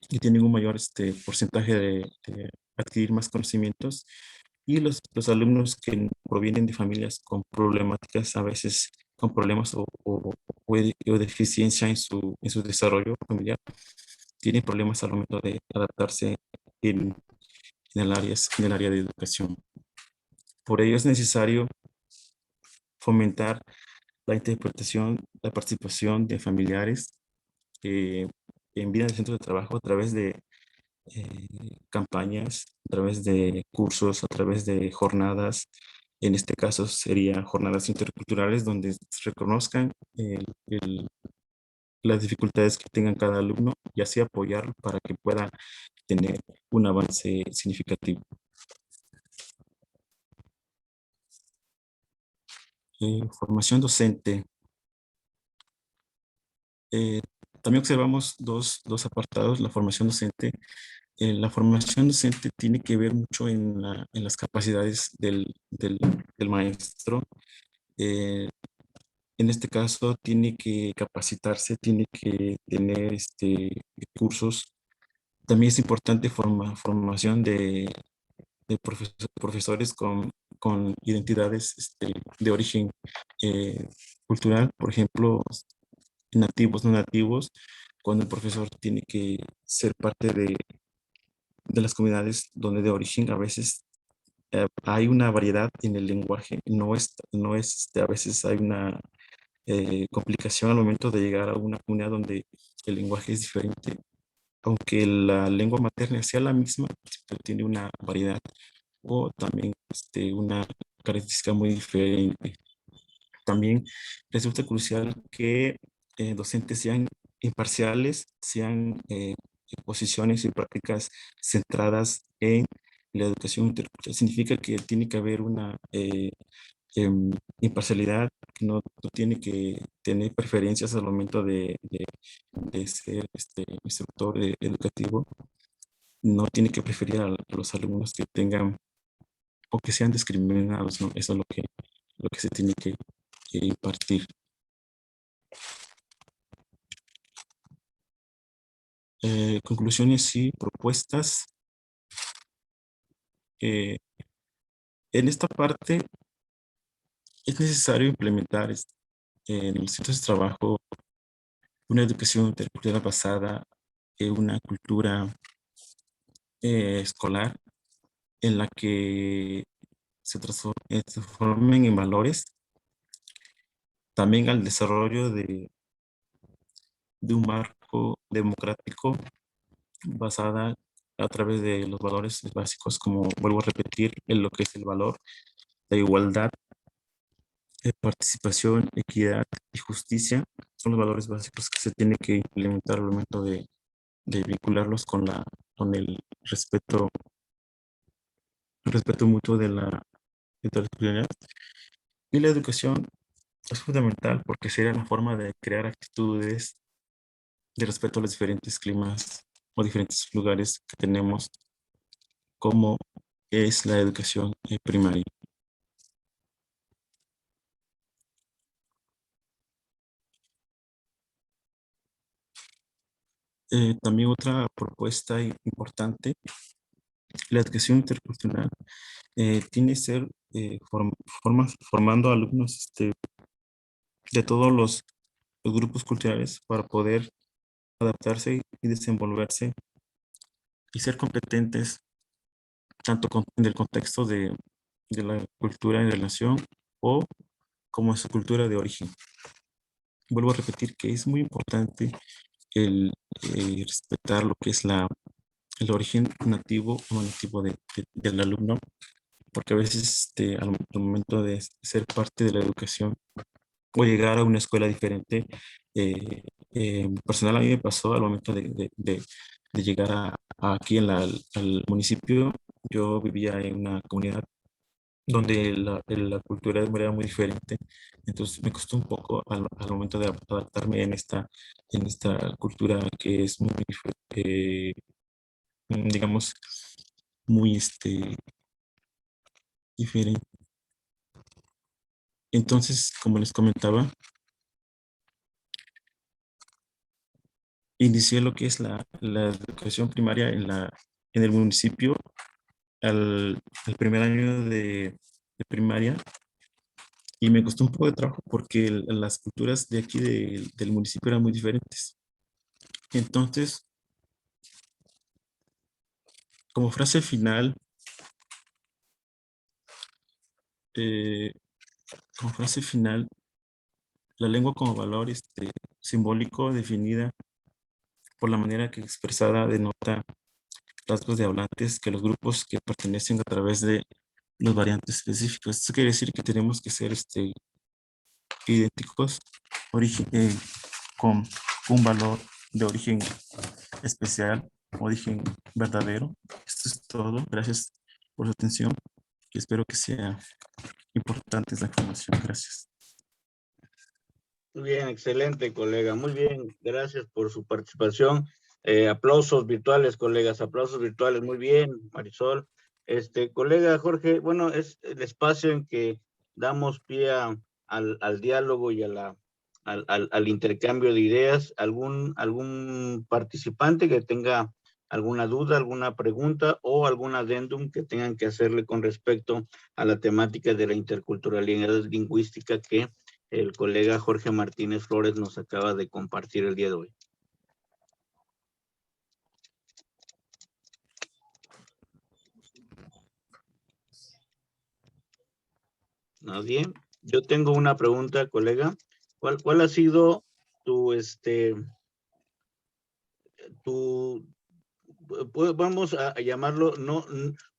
y tienen un mayor porcentaje de adquirir más conocimientos. Y los alumnos que provienen de familias con problemáticas, a veces con problemas o deficiencia en su desarrollo familiar, tienen problemas al momento de adaptarse en el área de educación. Por ello es necesario fomentar la interpretación, la participación de familiares en vida del centro de trabajo a través de campañas, a través de cursos, a través de jornadas. En este caso serían jornadas interculturales donde se reconozcan las dificultades que tengan cada alumno y así apoyarlo para que pueda tener un avance significativo. Formación docente. También observamos dos apartados. La formación docente. La formación docente tiene que ver mucho en las capacidades del maestro. En este caso, tiene que capacitarse, tiene que tener cursos. También es importante formación de profesores con identidades de origen cultural, por ejemplo, nativos, no nativos, cuando el profesor tiene que ser parte de las comunidades donde de origen a veces hay una variedad en el lenguaje, a veces hay una complicación al momento de llegar a una comunidad donde el lenguaje es diferente, aunque la lengua materna sea la misma, pero tiene una variedad o también característica muy diferente. También resulta crucial que docentes sean imparciales, sean posiciones y prácticas centradas en la educación intercultural. Significa que tiene que haber una em, imparcialidad, que no tiene que tener preferencias al momento de ser instructor educativo. No tiene que preferir a los alumnos que tengan o que sean discriminados, ¿no? Eso es lo que se tiene que impartir. Conclusiones y propuestas. En esta parte es necesario implementar en los centros de trabajo una educación intercultural basada en una cultura escolar en la que se transformen en valores, también al desarrollo de un marco democrático basada a través de los valores básicos, como vuelvo a repetir, en lo que es el valor, la igualdad, participación, equidad y justicia, son los valores básicos que se tienen que implementar al momento de vincularlos con el respeto mutuo de la interseccionalidad. Y la educación es fundamental porque sería la forma de crear actitudes de respeto a los diferentes climas o diferentes lugares que tenemos, como es la educación primaria. También otra propuesta importante, la educación intercultural tiene que ser formando alumnos de todos los grupos culturales para poder adaptarse y desenvolverse y ser competentes tanto en el contexto de la cultura en relación o como en su cultura de origen. Vuelvo a repetir que es muy importante el respetar lo que es el origen nativo o no nativo del alumno, porque a veces al momento de ser parte de la educación o llegar a una escuela diferente, personal a mí me pasó al momento de llegar aquí al municipio. Yo vivía en una comunidad donde la cultura era muy diferente, entonces me costó un poco al momento de adaptarme en esta cultura que es muy, digamos, muy diferente. Entonces, como les comentaba, inicié lo que es la educación primaria en el municipio al primer año de primaria, y me costó un poco de trabajo porque las culturas de aquí del municipio eran muy diferentes. Entonces, como frase final, eh, la lengua como valor simbólico definida por la manera que expresada denota rasgos de hablantes que los grupos que pertenecen a través de los variantes específicos. Esto quiere decir que tenemos que ser idénticos con un valor de origen especial, origen verdadero. Esto es todo. Gracias por su atención y espero que sea importante esta información. Gracias. Muy bien, excelente, colega. Muy bien, gracias por su participación. Aplausos virtuales, colegas, aplausos virtuales. Muy bien, Marisol. Colega Jorge, bueno, es el espacio en que damos pie al diálogo y al intercambio de ideas. ¿Algún participante que tenga alguna duda, alguna pregunta o algún adendum que tengan que hacerle con respecto a la temática de la interculturalidad lingüística que el colega Jorge Martínez Flores nos acaba de compartir el día de hoy? ¿Nadie? Yo tengo una pregunta, colega. ¿Cuál ha sido tu, vamos a llamarlo, no,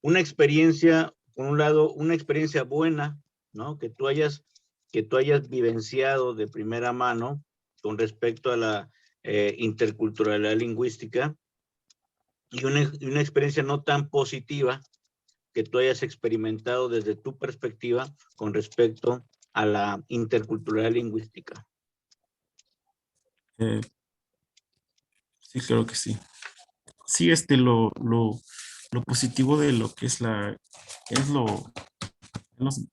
una experiencia por un lado, una experiencia buena, ¿no? Que tú hayas vivenciado de primera mano con respecto a la interculturalidad lingüística, y una experiencia no tan positiva que tú hayas experimentado desde tu perspectiva con respecto a la interculturalidad lingüística. Sí, creo que sí. Sí, lo positivo de lo que es lo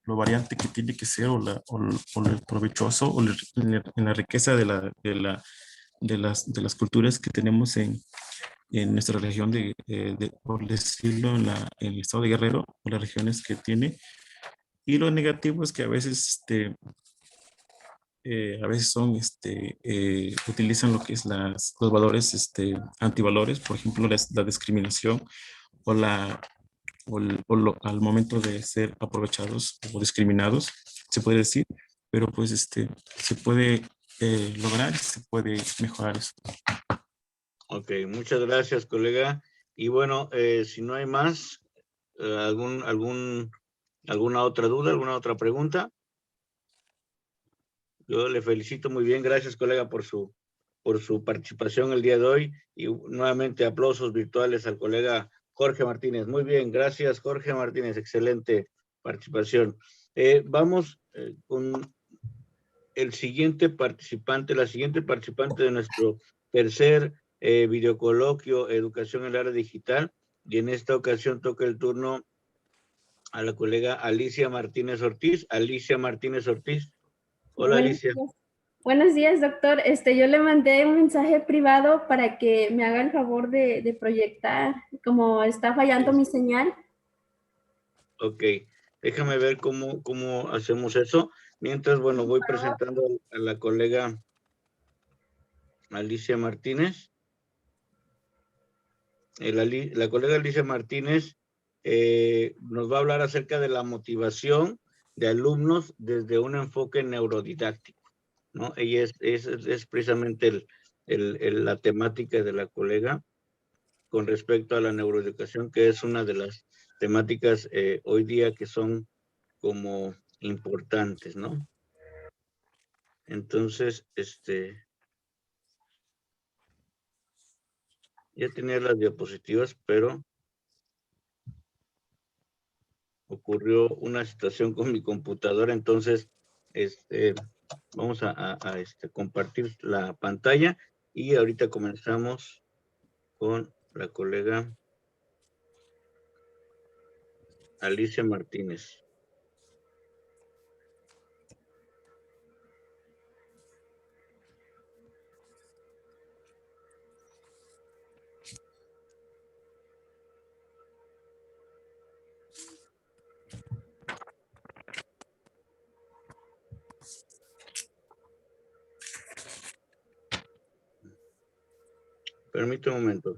variante que tiene que ser, o lo provechoso, en la riqueza de las culturas que tenemos en nuestra región, por decirlo, en el estado de Guerrero, o las regiones que tiene. Y lo negativo es que a veces, utilizan lo que es los valores, antivalores, por ejemplo, la discriminación, o al momento de ser aprovechados o discriminados, se puede decir, pero pues se puede lograr, se puede mejorar eso. Ok, muchas gracias, colega. Y bueno, si no hay más, ¿alguna otra duda, alguna otra pregunta? Yo le felicito muy bien. Gracias, colega, por su participación el día de hoy. Y nuevamente aplausos virtuales al colega Jorge Martínez. Muy bien, gracias, Jorge Martínez. Excelente participación. Vamos con el siguiente participante, la siguiente participante de nuestro tercer videocoloquio Educación en el Área Digital. Y en esta ocasión toca el turno a la colega Alicia Martínez Ortiz. Alicia Martínez Ortiz. Hola, Alicia. Buenos días, doctor. Yo le mandé un mensaje privado para que me haga el favor de proyectar, como está fallando mi señal. Ok, déjame ver cómo hacemos eso. Mientras, bueno, voy presentando a la colega Alicia Martínez. La colega Alicia Martínez nos va a hablar acerca de la motivación de alumnos desde un enfoque neurodidáctico, ¿no? Ella es precisamente la temática de la colega con respecto a la neuroeducación, que es una de las temáticas hoy día que son como importantes, ¿no? Entonces, ya tenía las diapositivas, pero ocurrió una situación con mi computadora, entonces, vamos a compartir la pantalla y ahorita comenzamos con la colega Alicia Martínez. Permítame un momento.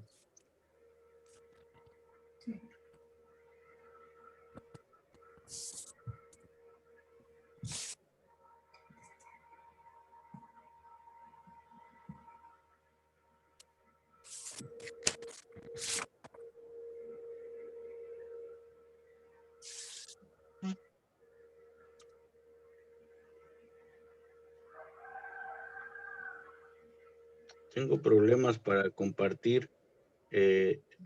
Tengo problemas para compartir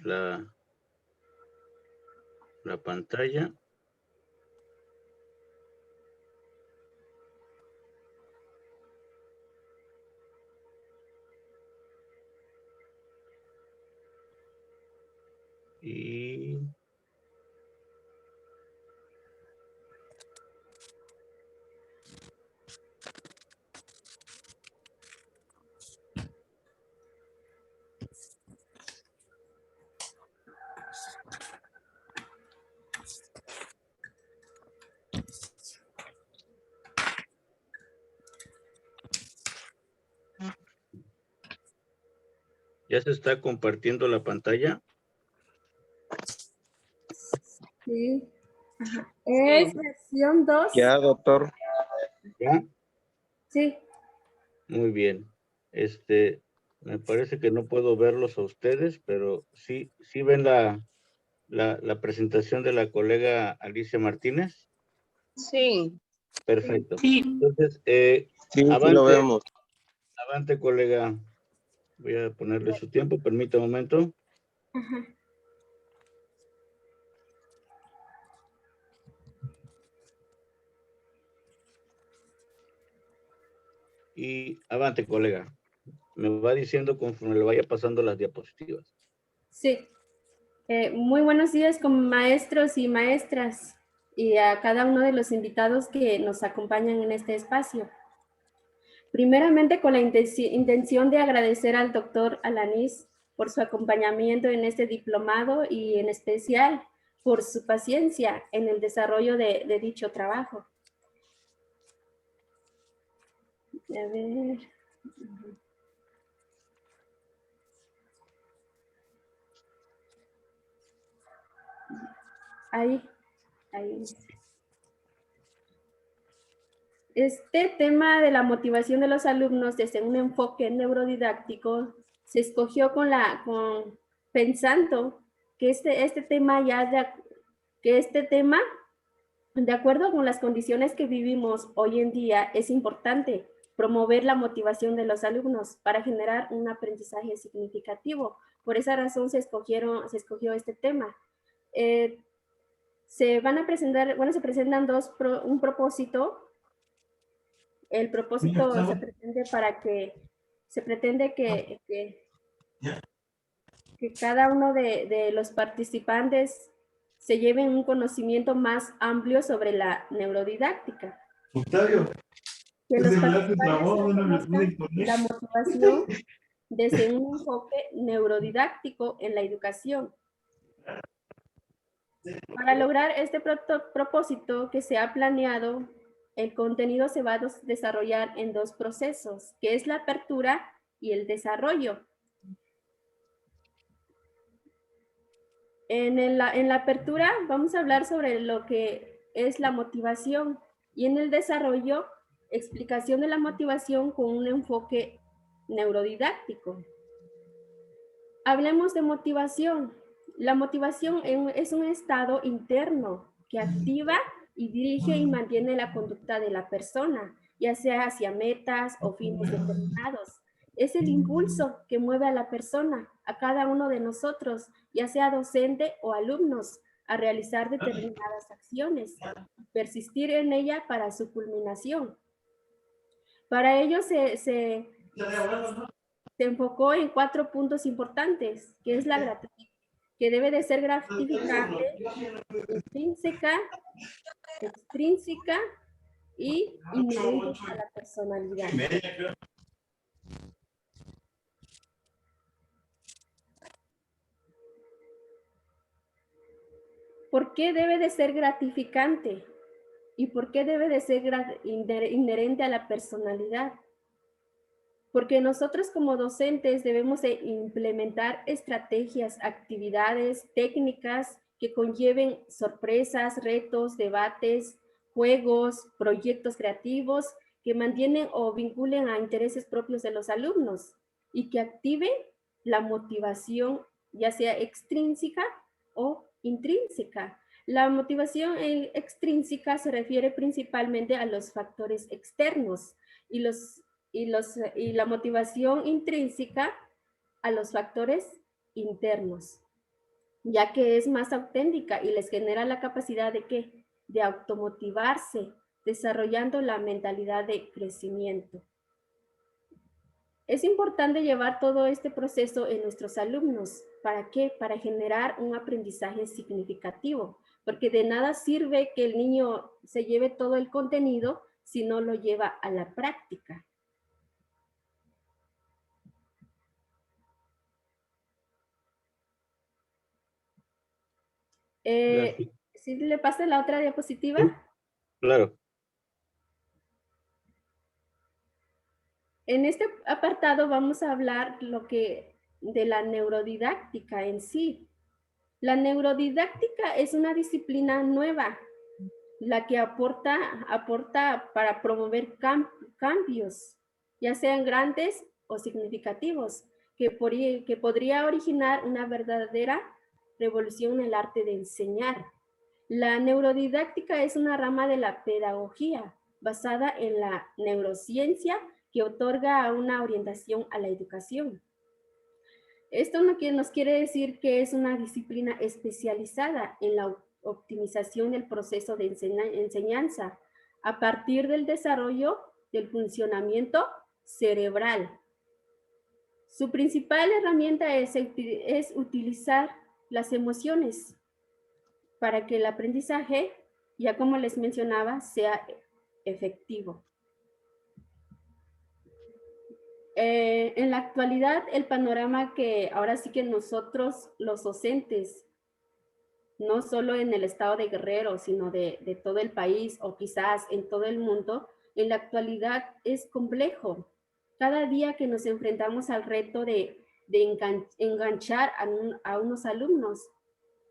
la pantalla. Y ya se está compartiendo la pantalla. Sí. Ajá. Es versión 2. Ya, doctor. ¿Ya? Sí. Muy bien. Me parece que no puedo verlos a ustedes, pero sí ven la presentación de la colega Alicia Martínez? Sí. Perfecto. Sí. Entonces, Sí, sí avante, lo vemos. avante, colega. Voy a ponerle su tiempo, permítame un momento. Ajá. Y avante, colega. Me va diciendo conforme le vaya pasando las diapositivas. Sí. Muy buenos días con maestros y maestras y a cada uno de los invitados que nos acompañan en este espacio. Primeramente, con la intención de agradecer al doctor Alanís por su acompañamiento en este diplomado y en especial por su paciencia en el desarrollo de dicho trabajo. A ver. Ahí. Este tema de la motivación de los alumnos desde un enfoque neurodidáctico se escogió pensando que este tema, de acuerdo con las condiciones que vivimos hoy en día, es importante promover la motivación de los alumnos para generar un aprendizaje significativo. Por esa razón se escogió este tema. Se presentan un propósito. El propósito se pretende que cada uno de los participantes se lleven un conocimiento más amplio sobre la neurodidáctica. Octavio, Que los participantes conozcan la motivación desde un enfoque neurodidáctico en la educación. Para lograr este propósito que se ha planeado, el contenido se va a desarrollar en dos procesos, que es la apertura y el desarrollo. En la apertura vamos a hablar sobre lo que es la motivación y en el desarrollo, explicación de la motivación con un enfoque neurodidáctico. Hablemos de motivación. La motivación es un estado interno que activa y dirige y mantiene la conducta de la persona, ya sea hacia metas o fines determinados. Es el impulso que mueve a la persona, a cada uno de nosotros, ya sea docente o alumnos, a realizar determinadas acciones, persistir en ella para su culminación. Para ello se enfocó en 4 puntos importantes, que es la gratificación, que debe de ser gratificante, intrínseca, extrínseca y inherente a la personalidad. ¿Por qué debe de ser gratificante? ¿Y por qué debe de ser inherente a la personalidad? Porque nosotros como docentes debemos de implementar estrategias, actividades, técnicas que conlleven sorpresas, retos, debates, juegos, proyectos creativos que mantienen o vinculen a intereses propios de los alumnos y que activen la motivación, ya sea extrínseca o intrínseca. La motivación extrínseca se refiere principalmente a los factores externos y la motivación intrínseca a los factores internos, ya que es más auténtica y les genera la capacidad de ¿qué? De automotivarse, desarrollando la mentalidad de crecimiento. Es importante llevar todo este proceso en nuestros alumnos. ¿Para qué? Para generar un aprendizaje significativo, porque de nada sirve que el niño se lleve todo el contenido si no lo lleva a la práctica. ¿Sí le pasa la otra diapositiva? Sí, claro. En este apartado vamos a hablar de la neurodidáctica en sí. La neurodidáctica es una disciplina nueva, la que aporta para promover cambios, ya sean grandes o significativos, que podría originar una verdadera revolución en el arte de enseñar. La neurodidáctica es una rama de la pedagogía basada en la neurociencia que otorga una orientación a la educación. Esto nos quiere decir que es una disciplina especializada en la optimización del proceso de enseñanza a partir del desarrollo del funcionamiento cerebral. Su principal herramienta es utilizar las emociones para que el aprendizaje, ya como les mencionaba, sea efectivo. En la actualidad, el panorama que ahora sí que nosotros, los docentes, no solo en el estado de Guerrero, sino de todo el país o quizás en todo el mundo, en la actualidad es complejo. Cada día que nos enfrentamos al reto de enganchar a unos alumnos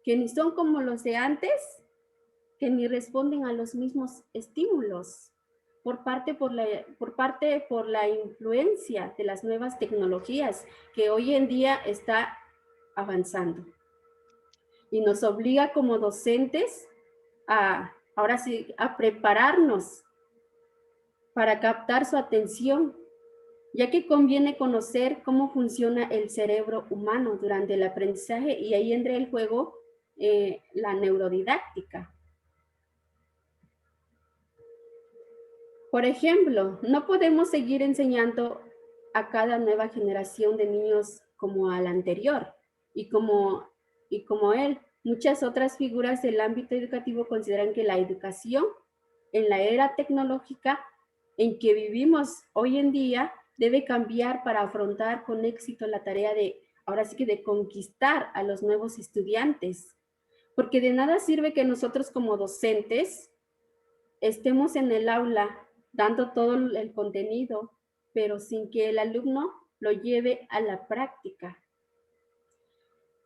que ni son como los de antes, que ni responden a los mismos estímulos, por la influencia de las nuevas tecnologías que hoy en día está avanzando. Y nos obliga como docentes ahora sí, a prepararnos para captar su atención, ya que conviene conocer cómo funciona el cerebro humano durante el aprendizaje y ahí entra el juego la neurodidáctica. Por ejemplo, no podemos seguir enseñando a cada nueva generación de niños como a la anterior y como él. Muchas otras figuras del ámbito educativo consideran que la educación en la era tecnológica en que vivimos hoy en día debe cambiar para afrontar con éxito la tarea de conquistar a los nuevos estudiantes. Porque de nada sirve que nosotros como docentes estemos en el aula dando todo el contenido, pero sin que el alumno lo lleve a la práctica.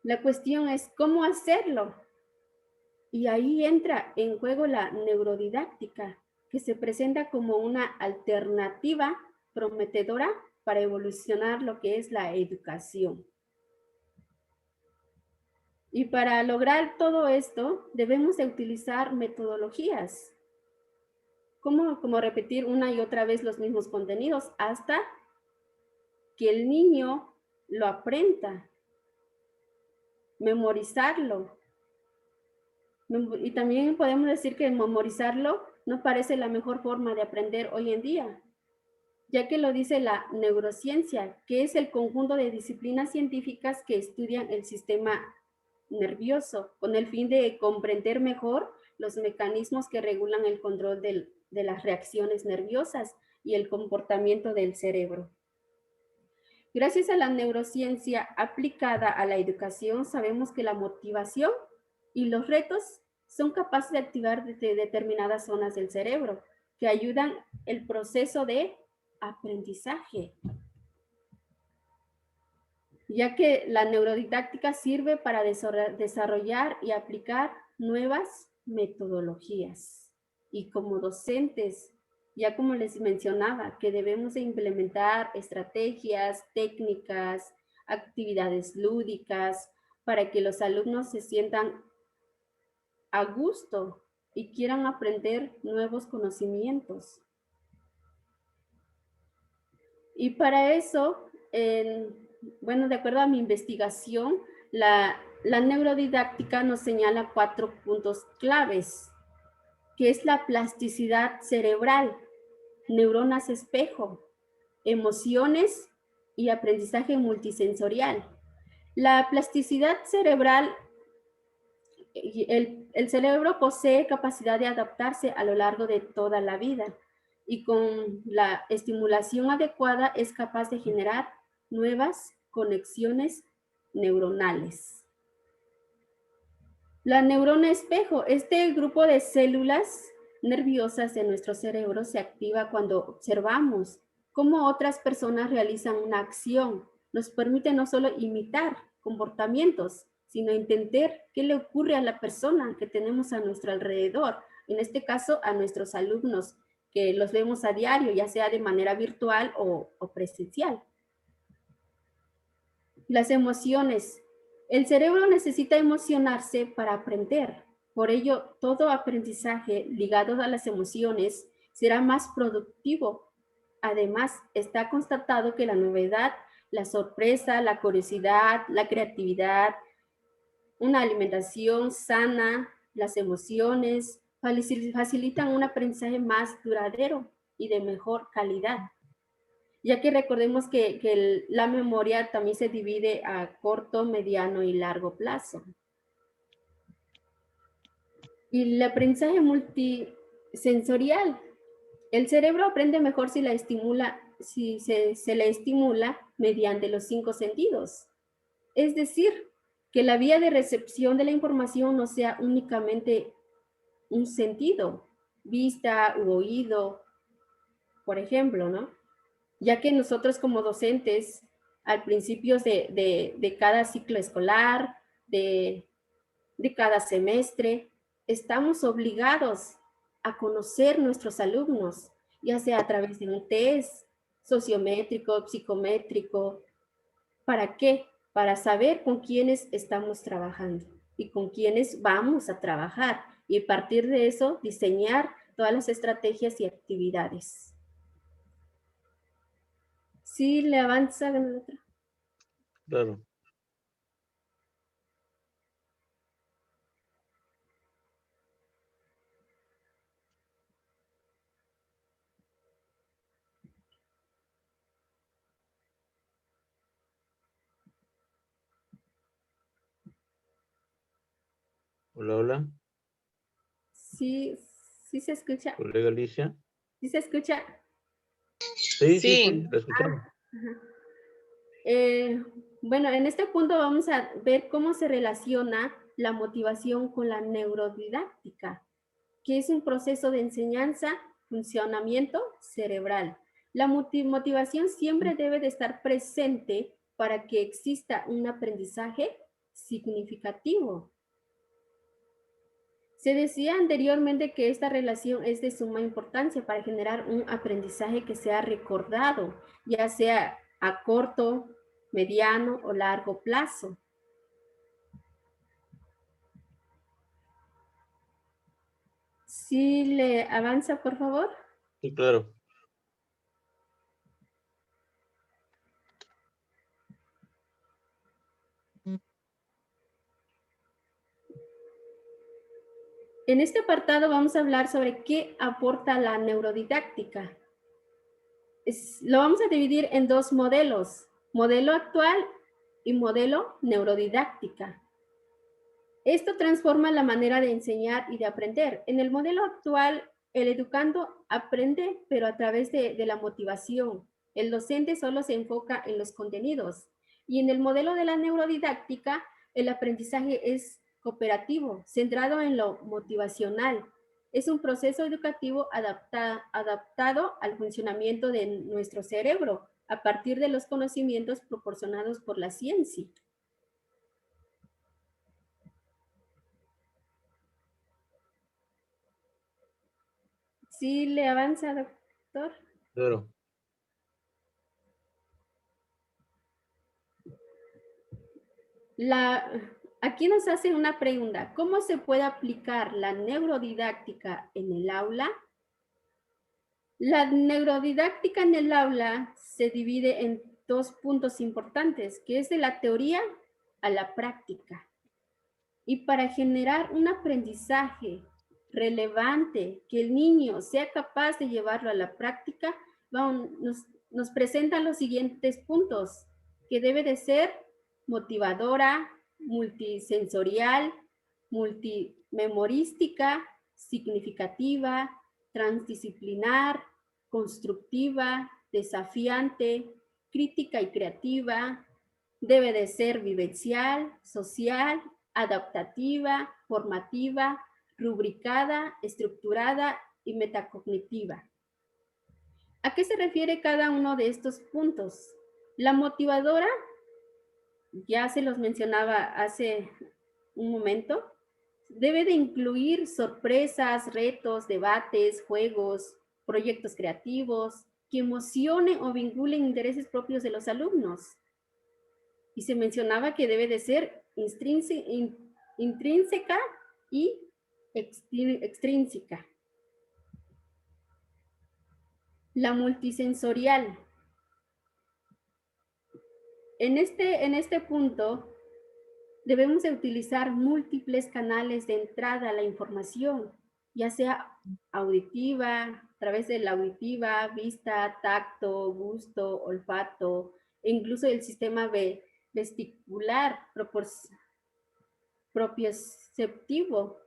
La cuestión es cómo hacerlo. Y ahí entra en juego la neurodidáctica, que se presenta como una alternativa prometedora para evolucionar lo que es la educación. Y para lograr todo esto, debemos de utilizar metodologías. Como repetir una y otra vez los mismos contenidos hasta que el niño lo aprenda. Memorizarlo. Y también podemos decir que memorizarlo no parece la mejor forma de aprender hoy en día, ya que lo dice la neurociencia, que es el conjunto de disciplinas científicas que estudian el sistema nervioso con el fin de comprender mejor los mecanismos que regulan el control de las reacciones nerviosas y el comportamiento del cerebro. Gracias a la neurociencia aplicada a la educación, sabemos que la motivación y los retos son capaces de activar determinadas zonas del cerebro que ayudan el proceso de aprendizaje, ya que la neurodidáctica sirve para desarrollar y aplicar nuevas metodologías. Y como docentes, ya como les mencionaba, que debemos de implementar estrategias, técnicas, actividades lúdicas, para que los alumnos se sientan a gusto y quieran aprender nuevos conocimientos. Y para eso, de acuerdo a mi investigación, la neurodidáctica nos señala 4 puntos claves, que es la plasticidad cerebral, neuronas espejo, emociones y aprendizaje multisensorial. La plasticidad cerebral, el cerebro posee capacidad de adaptarse a lo largo de toda la vida y con la estimulación adecuada es capaz de generar nuevas conexiones neuronales. La neurona espejo, este grupo de células nerviosas de nuestro cerebro se activa cuando observamos cómo otras personas realizan una acción. Nos permite no solo imitar comportamientos, sino entender qué le ocurre a la persona que tenemos a nuestro alrededor, en este caso a nuestros alumnos, que los vemos a diario, ya sea de manera virtual o presencial. Las emociones. El cerebro necesita emocionarse para aprender. Por ello, todo aprendizaje ligado a las emociones será más productivo. Además, está constatado que la novedad, la sorpresa, la curiosidad, la creatividad, una alimentación sana, las emociones, facilitan un aprendizaje más duradero y de mejor calidad. Ya que recordemos que la memoria también se divide a corto, mediano y largo plazo. Y el aprendizaje multisensorial. El cerebro aprende mejor si se le estimula mediante los 5 sentidos. Es decir, que la vía de recepción de la información no sea únicamente un sentido, vista u oído, por ejemplo, ¿no? Ya que nosotros como docentes, al principio de cada ciclo escolar, de cada semestre, estamos obligados a conocer nuestros alumnos, ya sea a través de un test sociométrico, psicométrico. ¿Para qué? Para saber con quiénes estamos trabajando y con quiénes vamos a trabajar y a partir de eso diseñar todas las estrategias y actividades. Sí, le avanza. Claro. Hola, hola. Sí, sí se escucha. Colega Alicia. ¿Sí se escucha? Sí, la escuchamos. Bueno, en este punto vamos a ver cómo se relaciona la motivación con la neurodidáctica, que es un proceso de enseñanza, funcionamiento cerebral. La motivación siempre debe de estar presente para que exista un aprendizaje significativo. Se decía anteriormente que esta relación es de suma importancia para generar un aprendizaje que sea recordado, ya sea a corto, mediano o largo plazo. ¿Sí le avanza, por favor? Sí, claro. En este apartado vamos a hablar sobre qué aporta la neurodidáctica. Lo vamos a dividir en dos modelos, modelo actual y modelo neurodidáctica. Esto transforma la manera de enseñar y de aprender. En el modelo actual, el educando aprende, pero a través de la motivación. El docente solo se enfoca en los contenidos. Y en el modelo de la neurodidáctica, el aprendizaje es cooperativo, centrado en lo motivacional. Es un proceso educativo adaptado al funcionamiento de nuestro cerebro a partir de los conocimientos proporcionados por la ciencia. ¿Sí le avanza, doctor? Claro. Aquí nos hace una pregunta. ¿Cómo se puede aplicar la neurodidáctica en el aula? La neurodidáctica en el aula se divide en dos puntos importantes, que es de la teoría a la práctica. Y para generar un aprendizaje relevante, que el niño sea capaz de llevarlo a la práctica, nos presentan los siguientes puntos, que debe de ser motivadora, multisensorial, multimemorística, significativa, transdisciplinar, constructiva, desafiante, crítica y creativa. Debe de ser vivencial, social, adaptativa, formativa, rubricada, estructurada y metacognitiva. ¿A qué se refiere cada uno de estos puntos? La motivadora, ya se los mencionaba hace un momento, debe de incluir sorpresas, retos, debates, juegos, proyectos creativos que emocionen o vinculen intereses propios de los alumnos. Y se mencionaba que debe de ser intrínseca y extrínseca. La multisensorial. En este punto, debemos de utilizar múltiples canales de entrada a la información, ya sea auditiva, a través de la auditiva, vista, tacto, gusto, olfato, e incluso el sistema vestibular propioceptivo.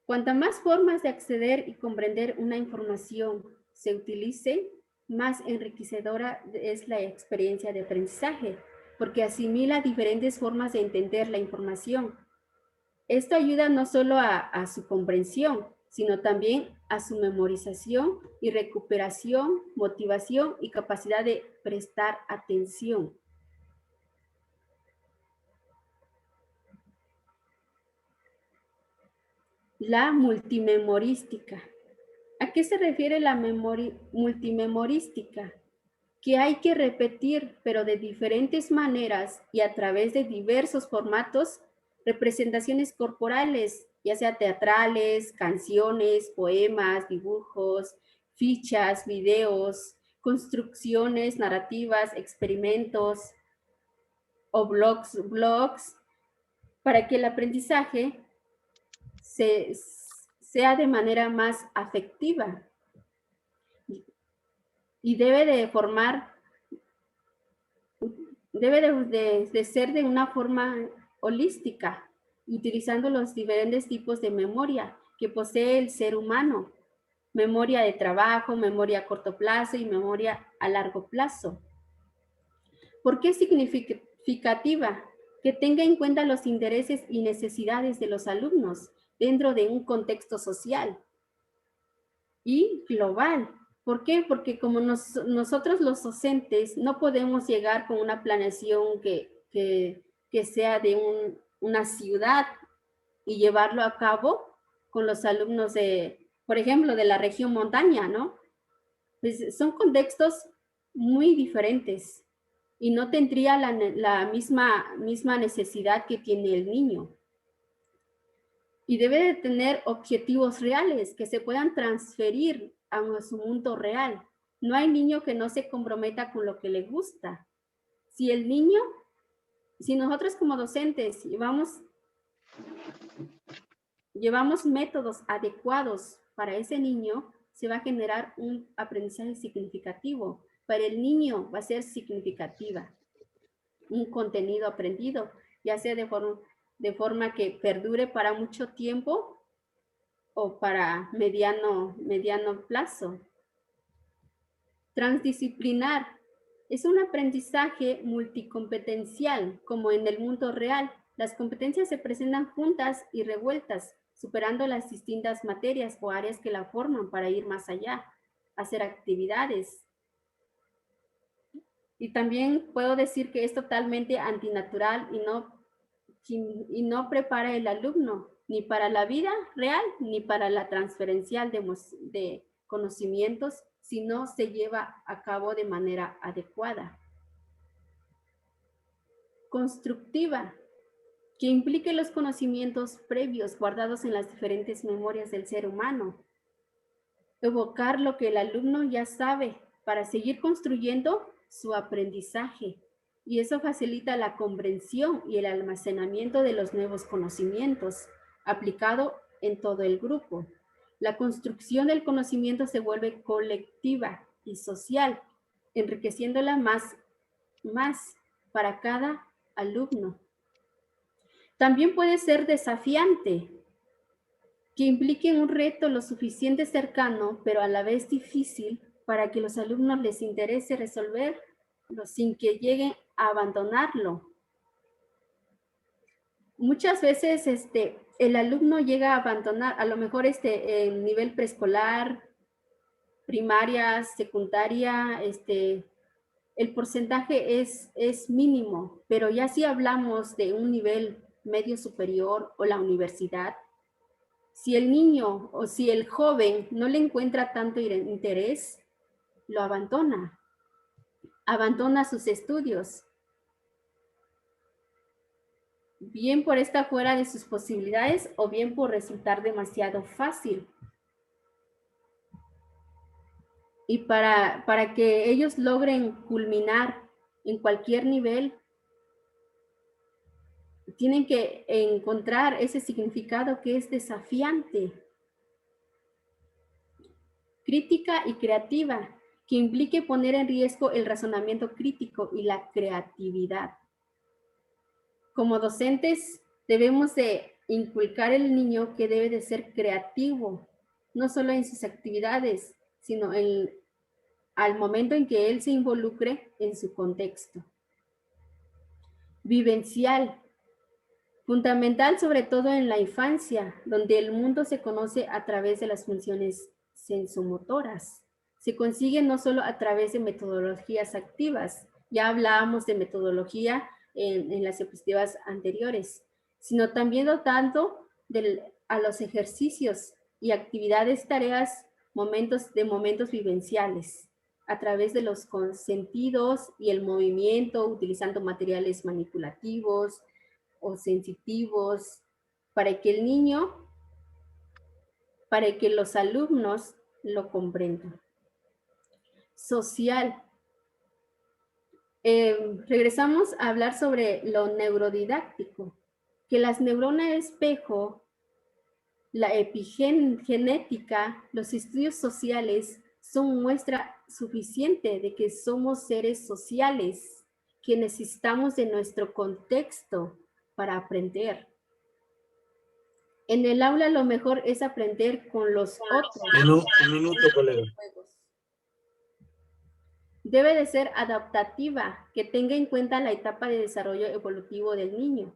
Cuanta más formas de acceder y comprender una información se utilice, más enriquecedora es la experiencia de aprendizaje, porque asimila diferentes formas de entender la información. Esto ayuda no solo a su comprensión, sino también a su memorización y recuperación, motivación y capacidad de prestar atención. La multimemorística. ¿A qué se refiere la multimemorística? Que hay que repetir, pero de diferentes maneras y a través de diversos formatos, representaciones corporales, ya sea teatrales, canciones, poemas, dibujos, fichas, videos, construcciones narrativas, experimentos o blogs, para que el aprendizaje sea de manera más afectiva. Y debe de ser de una forma holística, utilizando los diferentes tipos de memoria que posee el ser humano. Memoria de trabajo, memoria a corto plazo y memoria a largo plazo. ¿Por qué es significativa? Que tenga en cuenta los intereses y necesidades de los alumnos dentro de un contexto social y global. ¿Por qué? Porque como nosotros los docentes no podemos llegar con una planeación que sea de una ciudad y llevarlo a cabo con los alumnos por ejemplo, de la región montaña, ¿no? Pues son contextos muy diferentes y no tendría la misma necesidad que tiene el niño. Y debe de tener objetivos reales que se puedan transferir a su mundo real. No hay niño que no se comprometa con lo que le gusta. Si nosotros como docentes llevamos métodos adecuados para ese niño, se va a generar un aprendizaje significativo. Para el niño va a ser significativa. Un contenido aprendido, ya sea de forma que perdure para mucho tiempo o para mediano plazo. Transdisciplinar es un aprendizaje multicompetencial, como en el mundo real. Las competencias se presentan juntas y revueltas, superando las distintas materias o áreas que la forman para ir más allá, hacer actividades. Y también puedo decir que es totalmente antinatural y no prepara el alumno ni para la vida real ni para la transferencial de conocimientos si no se lleva a cabo de manera adecuada. Constructiva, que implique los conocimientos previos guardados en las diferentes memorias del ser humano. Evocar lo que el alumno ya sabe para seguir construyendo su aprendizaje, y eso facilita la comprensión y el almacenamiento de los nuevos conocimientos aplicado en todo el grupo. La construcción del conocimiento se vuelve colectiva y social, enriqueciéndola más para cada alumno. También puede ser desafiante, que implique un reto lo suficiente cercano, pero a la vez difícil, para que los alumnos les interese resolverlo sin que lleguen a abandonarlo. Muchas veces el alumno llega a abandonar, a lo mejor en nivel preescolar, primaria, secundaria, el porcentaje es mínimo, pero ya si hablamos de un nivel medio superior o la universidad, si el niño o si el joven no le encuentra tanto interés, lo abandona sus estudios. bien por estar fuera de sus posibilidades o bien por resultar demasiado fácil. Y para que ellos logren culminar en cualquier nivel, tienen que encontrar ese significado que es desafiante, crítica y creativa, que implique poner en riesgo el razonamiento crítico y la creatividad. Como docentes, debemos de inculcar al niño que debe de ser creativo, no solo en sus actividades, sino al momento en que él se involucre en su contexto. Vivencial, fundamental sobre todo en la infancia, donde el mundo se conoce a través de las funciones sensomotoras. Se consigue no solo a través de metodologías activas, ya hablábamos de metodología en las diapositivas anteriores, sino también dotando a los ejercicios y actividades, tareas, momentos vivenciales, a través de los sentidos y el movimiento, utilizando materiales manipulativos o sensitivos, para que el niño, para que los alumnos lo comprendan. Social. Regresamos a hablar sobre lo neurodidáctico, que las neuronas espejo, la epigenética, los estudios sociales son muestra suficiente de que somos seres sociales, que necesitamos de nuestro contexto para aprender. En el aula lo mejor es aprender con los otros. Un minuto, colega. Debe de ser adaptativa, que tenga en cuenta la etapa de desarrollo evolutivo del niño.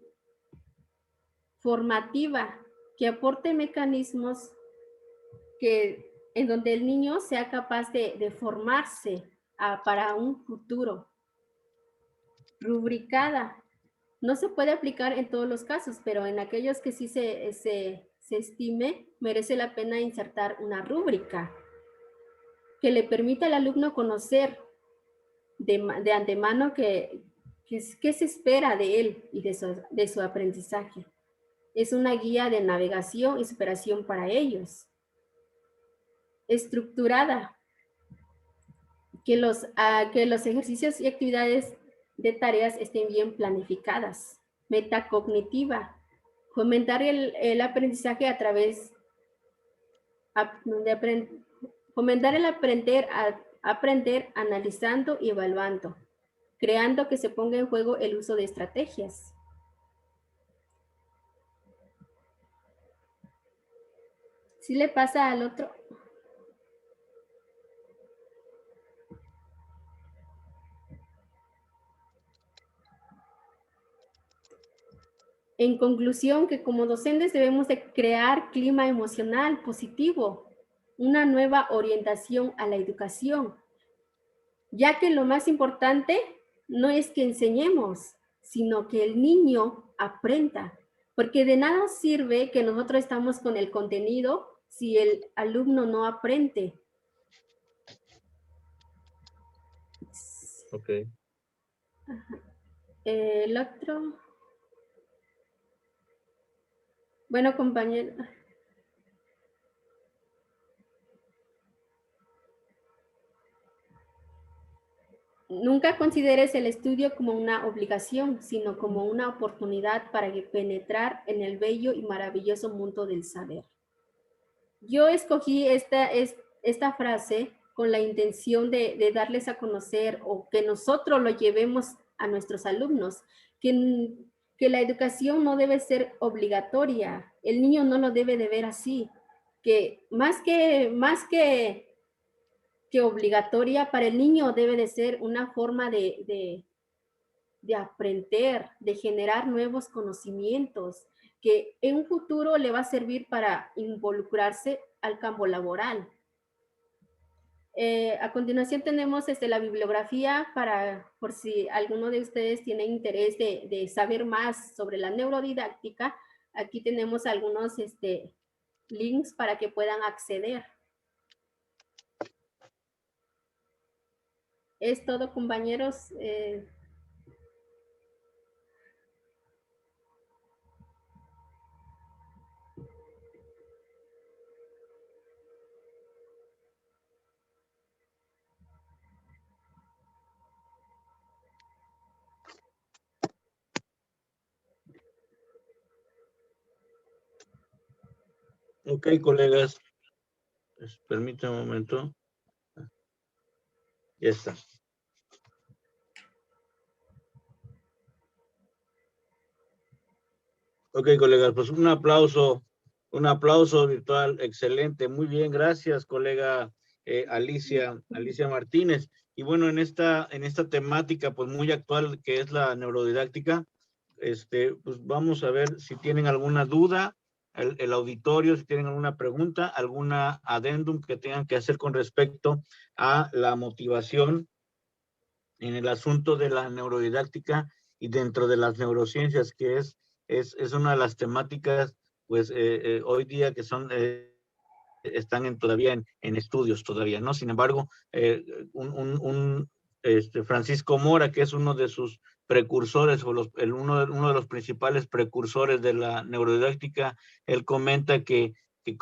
Formativa, que aporte mecanismos en donde el niño sea capaz de formarse para un futuro. Rubricada, no se puede aplicar en todos los casos, pero en aquellos que sí se estime, merece la pena insertar una rúbrica que le permita al alumno conocer de antemano qué se espera de él y de su aprendizaje. Es una guía de navegación y superación para ellos. Estructurada, que los ejercicios y actividades de tareas estén bien planificadas. Metacognitiva, fomentar el aprendizaje a través fomentar el aprender analizando y evaluando, creando que se ponga en juego el uso de estrategias. ¿Sí le pasa al otro? En conclusión, que como docentes debemos de crear clima emocional positivo, una nueva orientación a la educación, ya que lo más importante no es que enseñemos, sino que el niño aprenda, porque de nada sirve que nosotros estamos con el contenido si el alumno no aprende. Ok. El otro. Bueno, compañero. Nunca consideres el estudio como una obligación, sino como una oportunidad para penetrar en el bello y maravilloso mundo del saber. Yo escogí esta frase con la intención de darles a conocer o que nosotros lo llevemos a nuestros alumnos, que la educación no debe ser obligatoria, el niño no lo debe de ver así, que más que obligatoria para el niño debe de ser una forma de aprender, de generar nuevos conocimientos, que en un futuro le va a servir para involucrarse al campo laboral. A continuación tenemos la bibliografía por si alguno de ustedes tiene interés de saber más sobre la neurodidáctica. Aquí tenemos algunos links para que puedan acceder. Es todo, compañeros. Ok, colegas. Permítanme un momento. Ya está. Ok, colegas, pues un aplauso virtual, excelente, muy bien, gracias, colega Alicia Martínez. Y bueno, en esta temática, pues muy actual, que es la neurodidáctica, pues vamos a ver si tienen alguna duda, el auditorio, si tienen alguna pregunta, alguna adendum que tengan que hacer con respecto a la motivación en el asunto de la neurodidáctica y dentro de las neurociencias, que es una de las temáticas, pues hoy día que son, están todavía en estudios todavía, ¿no? Sin embargo, Francisco Mora, que es uno de sus precursores, o uno de los principales precursores de la neurodidáctica, él comenta que él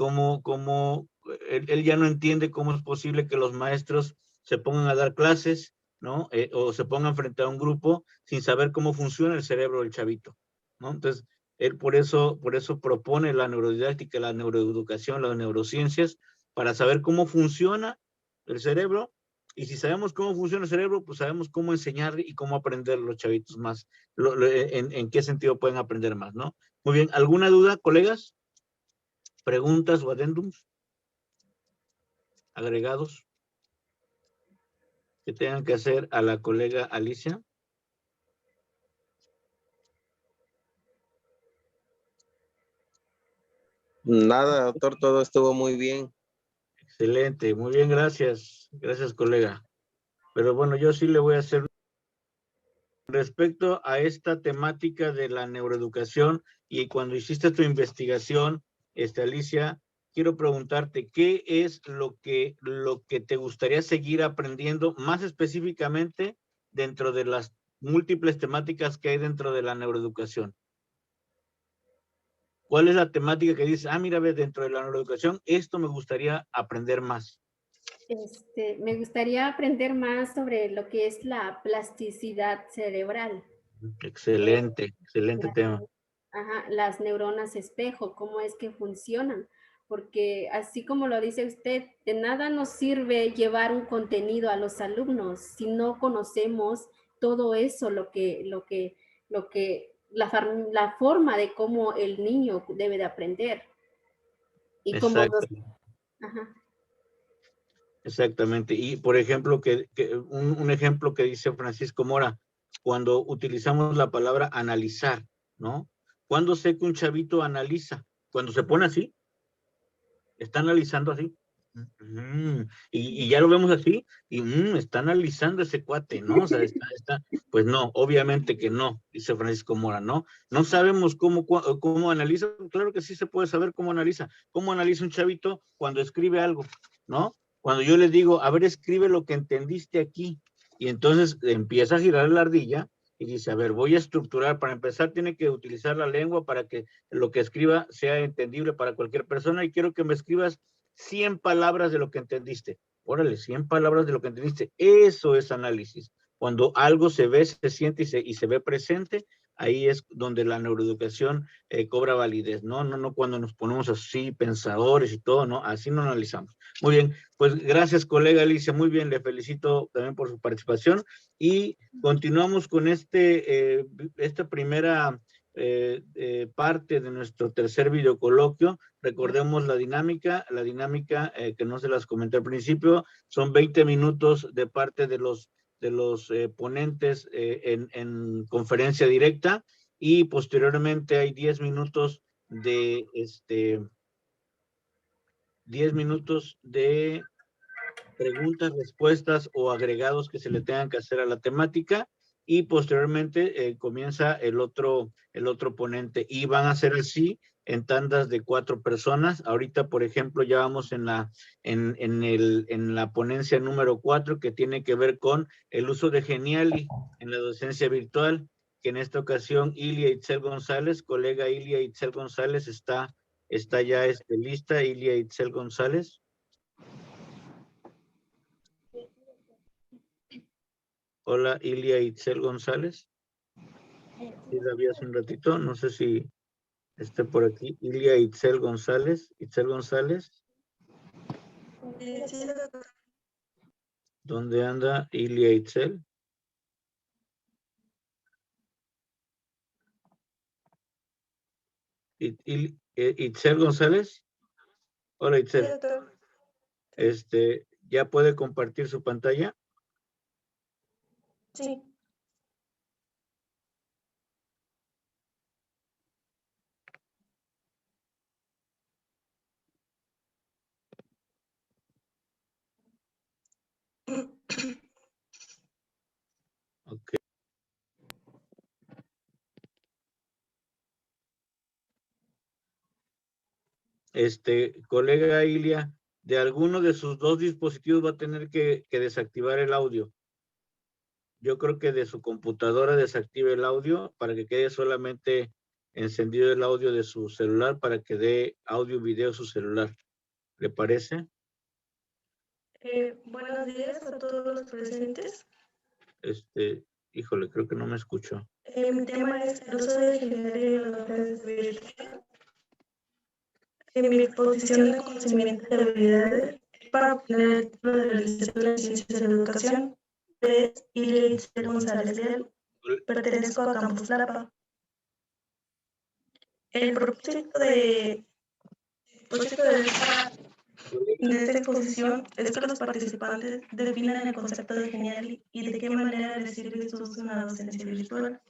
ya no entiende cómo es posible que los maestros se pongan a dar clases, ¿no? O se pongan frente a un grupo sin saber cómo funciona el cerebro del chavito, ¿no? Entonces, él por eso propone la neurodidáctica, la neuroeducación, las neurociencias, para saber cómo funciona el cerebro, y si sabemos cómo funciona el cerebro, pues sabemos cómo enseñar y cómo aprender los chavitos más, en qué sentido pueden aprender más, ¿no? Muy bien, ¿alguna duda, colegas? ¿Preguntas o adendums? ¿Agregados que tengan que hacer a la colega Alicia? Nada, doctor, todo estuvo muy bien. Excelente, muy bien, gracias. Gracias, colega. Pero bueno, yo sí le voy a hacer respecto a esta temática de la neuroeducación, y cuando hiciste tu investigación, Alicia, quiero preguntarte, ¿qué es lo que te gustaría seguir aprendiendo más específicamente dentro de las múltiples temáticas que hay dentro de la neuroeducación? ¿Cuál es la temática que dices, mira, ve, dentro de la neuroeducación, esto me gustaría aprender más? Me gustaría aprender más sobre lo que es la plasticidad cerebral. Excelente, excelente tema. Ajá, las neuronas espejo, cómo es que funcionan. Porque así como lo dice usted, de nada nos sirve llevar un contenido a los alumnos si no conocemos todo eso, la forma de cómo el niño debe de aprender. Y como Exacto. ajá. Exactamente. Y por ejemplo, un ejemplo que dice Francisco Mora, cuando utilizamos la palabra analizar, ¿no? ¿Cuándo sé que un chavito analiza? Cuando se pone así, está analizando así. Y ya lo vemos así, y está analizando ese cuate, ¿no? O sea, pues no, obviamente que no, dice Francisco Mora, ¿no? No sabemos cómo analiza, claro que sí se puede saber cómo analiza un chavito cuando escribe algo, ¿no? Cuando yo le digo, a ver, escribe lo que entendiste aquí, y entonces empieza a girar la ardilla, y dice, a ver, voy a estructurar, para empezar tiene que utilizar la lengua para que lo que escriba sea entendible para cualquier persona, y quiero que me escribas 100 palabras de lo que entendiste. Órale, 100 palabras de lo que entendiste. Eso es análisis. Cuando algo se ve, se siente y se ve presente, ahí es donde la neuroeducación cobra validez, ¿no? No cuando nos ponemos así, pensadores y todo, ¿no? Así no analizamos. Muy bien, pues gracias, colega Alicia, muy bien, le felicito también por su participación, y continuamos con esta primera parte de nuestro tercer videocoloquio. Recordemos la dinámica que no se las comenté al principio, son 20 minutos de parte de los ponentes en conferencia directa, y posteriormente hay 10 minutos de 10 minutos de preguntas, respuestas o agregados que se le tengan que hacer a la temática, y posteriormente comienza el otro ponente, y van a ser así en tandas de 4 personas. Ahorita, por ejemplo, ya vamos en la ponencia número 4, que tiene que ver con el uso de Geniali en la docencia virtual, que en esta ocasión Ilia Itzel González, colega Ilia Itzel González, está ya lista. Ilia Itzel González. Hola, Ilia Itzel González. Sí, la vi hace un ratito, no sé si Está por aquí Ilia Itzel González. Itzel González. Sí, doctor. ¿Dónde anda Ilia Itzel? Itzel González. Hola, Sí, Itzel. doctor. ¿Ya puede compartir su pantalla? Sí. Ok. Colega Ilia, de alguno de sus dos dispositivos va a tener que desactivar el audio. Yo creo que de su computadora desactive el audio para que quede solamente encendido el audio de su celular para que dé audio y video a su celular. ¿Le parece? Buenos días a todos los presentes. Híjole, creo que no me escuchó. Mi tema es el uso de ingeniería en las redes de biología. Mi exposición de conocimientos y habilidades para obtener el título de licenciatura en Ciencias de la Educación es Ilia Itzel González Leal. Pertenezco a Campus Lapa. El propósito de esta exposición es que los participantes definan el concepto de genial y de qué manera les sirve su uso en la docencia virtual.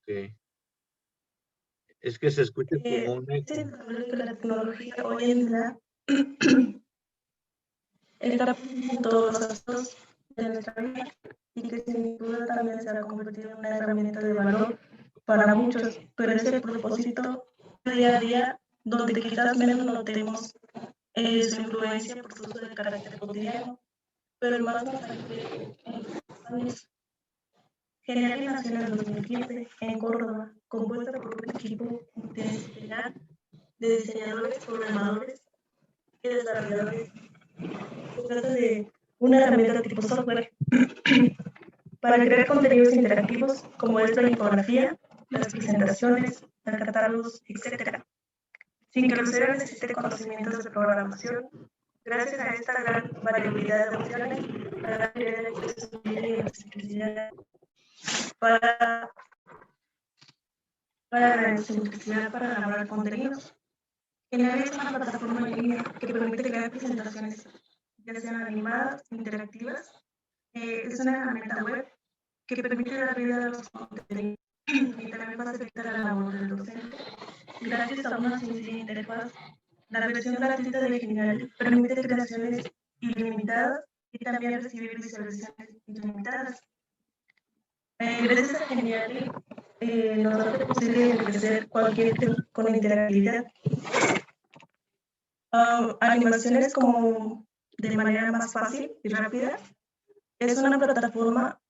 Okay. Es que se escucha como un eco. Que la tecnología hoy en día está en todos los aspectos de nuestra vida y que sin duda también se ha convertido en una herramienta de valor para muchos, pero es el propósito día a día donde quizás menos notemos su influencia por su uso de carácter cotidiano, pero el más notable años. Genial nació en el 2015 en Córdoba, compuesta por un equipo interdisciplinar de diseñadores, programadores y desarrolladores. Se trata de una herramienta tipo software para crear contenidos interactivos como es la infografía, las presentaciones, los catálogos, etc. Sin que el usuario necesite conocimientos de programación. Gracias a esta gran variabilidad de opciones, la gran mayoría de accesos y la simplicidad para elaborar contenidos. Genial es una plataforma en línea que permite crear presentaciones, ya sean animadas, interactivas. Es una herramienta web que permite dar vida a los contenidos y también facilita la labor del docente. Gracias a una sencilla interfaz, la versión gratuita de Genial permite creaciones ilimitadas y también recibir visualizaciones ilimitadas. Gracias a Genial nos hace posible enriquecer cualquier tema con interactividad. Animaciones como de manera más fácil y rápida. Es una plataforma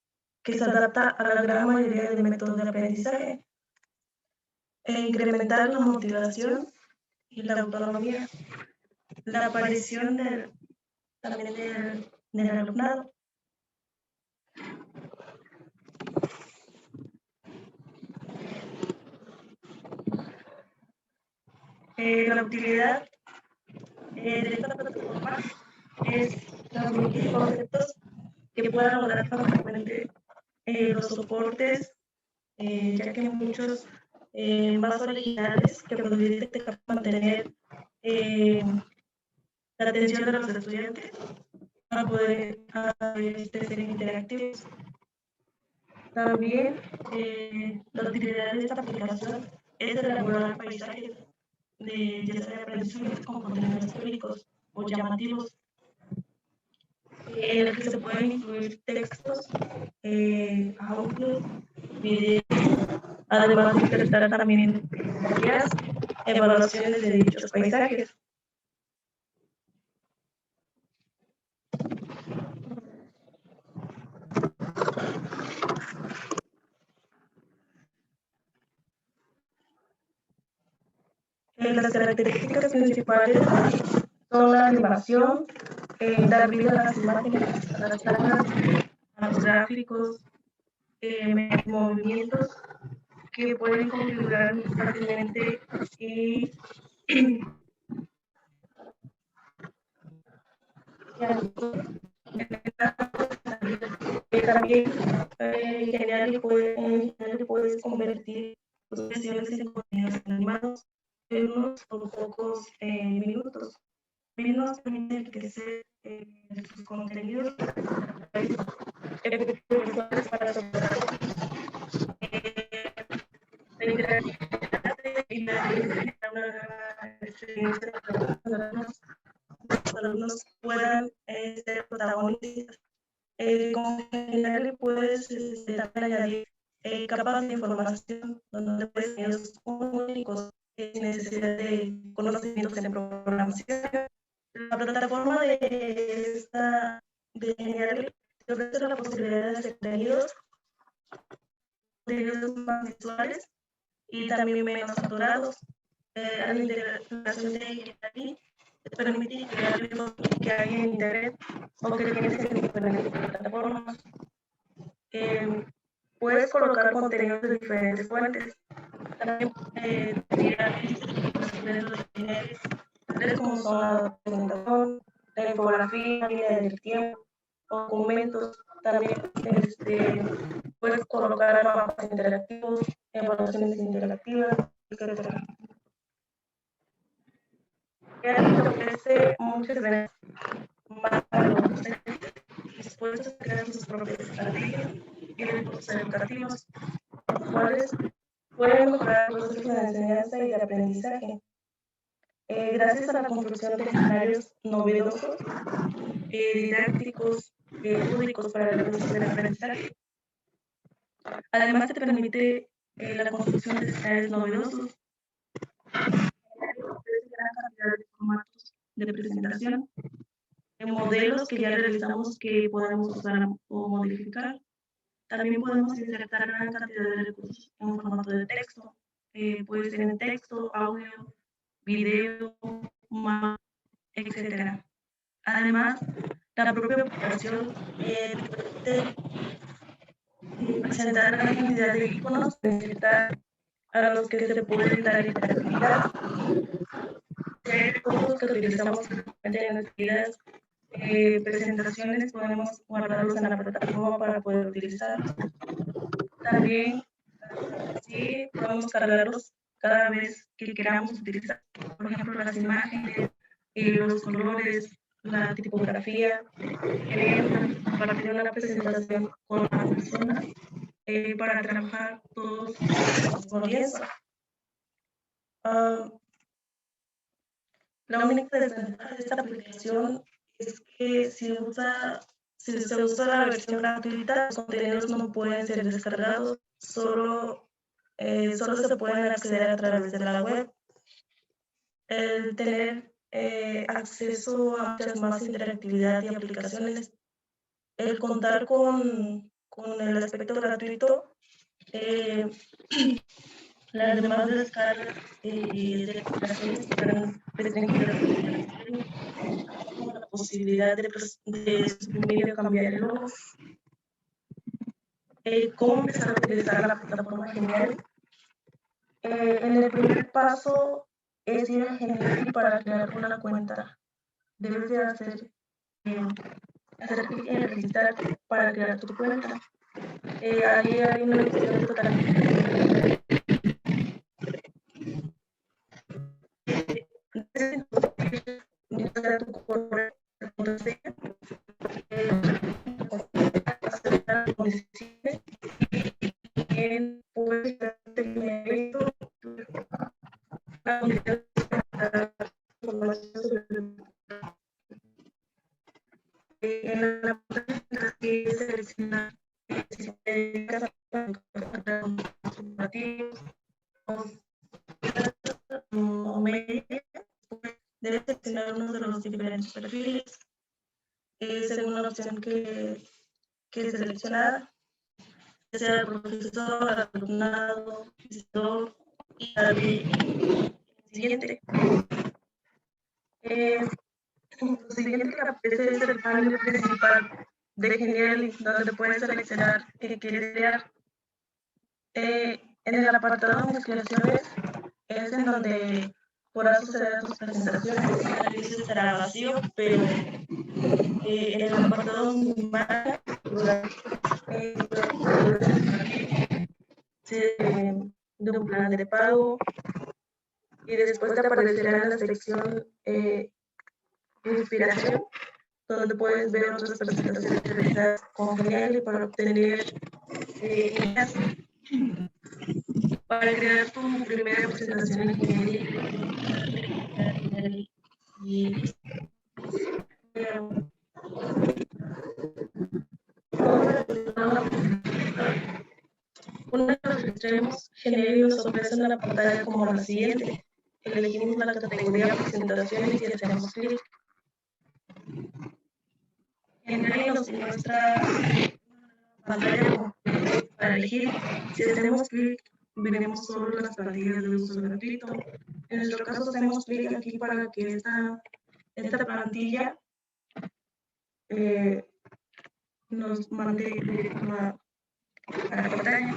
que se adapta a la gran mayoría de métodos de aprendizaje e incrementar la motivación y la autonomía, la aparición también del alumnado. La utilidad de esta plataforma es transmitir conceptos que puedan lograr fácilmente los soportes, ya que muchos más originales que producir te capaz de mantener la atención de los estudiantes para poder ser interactivos. También la utilidad de esta aplicación es elaborar paisajes ya sea de aprendizaje con contenidos teóricos o llamativos, en el que se pueden incluir textos, audios, videos, además de interpretar también guías, evaluaciones de dichos paisajes. Las características principales son la animación, dar vida a las imágenes, a las placas, a los gráficos, movimientos, que pueden configurar fácilmente y también Genial puedes convertir tus sesiones en contenidos animados en unos o pocos minutos. Nos permite enriquecer sus contenidos visuales para soportar la interactividad y una experiencia para los alumnos puedan ser protagonistas. Con Genial puedes también añadir capas de información donde puedes tener únicos sin necesidad de conocimientos en programación. La plataforma de Genial te ofrece la posibilidad de hacer contenidos más visuales y también menos saturados. A la integración de Genial te permite que hay en Internet o que tienes en diferentes plataformas. Puedes colocar contenidos de diferentes fuentes. También tales como son la presentación, la infografía, línea del tiempo, documentos. También puedes colocar mapas interactivos, evaluaciones interactivas, etc. Te ofrece muchas beneficios más para los docentes dispuestos a crear sus propias estrategias y recursos educativos, los cuales pueden mejorar los procesos de enseñanza y de aprendizaje. Gracias a la construcción de escenarios novedosos, didácticos, lúdicos para el proceso de aprendizaje. Además, te permite la construcción de escenarios novedosos, gran cantidad de formatos de presentación, modelos que ya realizamos que podemos usar o modificar. También podemos insertar gran cantidad de recursos en formato de texto. Puede ser en texto, audio, video, mapa, etc. Además, la propia aplicación permite presentar gran cantidad de iconos a los que se pueden dar interactividad. Hay recursos que utilizamos en nuestras vidas, presentaciones, podemos guardarlos en la plataforma para poder utilizar. También, sí, podemos cargarlos cada vez que queramos utilizar, por ejemplo, las imágenes, los colores, la tipografía, para tener una presentación con las personas, para trabajar todos con lienzo. La única desventaja de esta aplicación es que si se usa la versión gratuita, los contenidos no pueden ser descargados, solo se pueden acceder a través de la web. El tener acceso a muchas más interactividad y aplicaciones, el contar con el aspecto gratuito, las demás descargas de aplicaciones con la posibilidad de suprimir o cambiar el logo. ¿Cómo empezar a utilizar la plataforma Genial? En el primer paso es ir a Genial para crear una cuenta. Debes de hacer clic en registrar para crear tu cuenta. Ahí hay una opción totalmente tu correo, puedes en la página que seleccionar si te dedicas o media, debes seleccionar uno de los diferentes perfiles según la opción que seleccionada, ya sea el profesor, alumnado, visitor y el siguiente. Lo siguiente es el panel principal de Genial, donde puedes seleccionar qué quieres crear. En el apartado de mezclaciones es en donde podrás suceder tus presentaciones. El servicio estará vacío, pero en el apartado minimal de un plan de pago, y después te aparecerá en la sección inspiración, donde puedes ver otras presentaciones realizadas con Genial y para obtener ideas para crear tu primera presentación en Genial. Uno de los extremos, Genial nos ofrece una pantalla como la siguiente. Elegimos la categoría presentaciones y hacemos clic. Genial nos muestra pantalla para elegir. Si hacemos clic, veremos solo las plantillas de uso gratuito. En nuestro caso, hacemos clic aquí para que esta plantilla nos mande a la pantalla.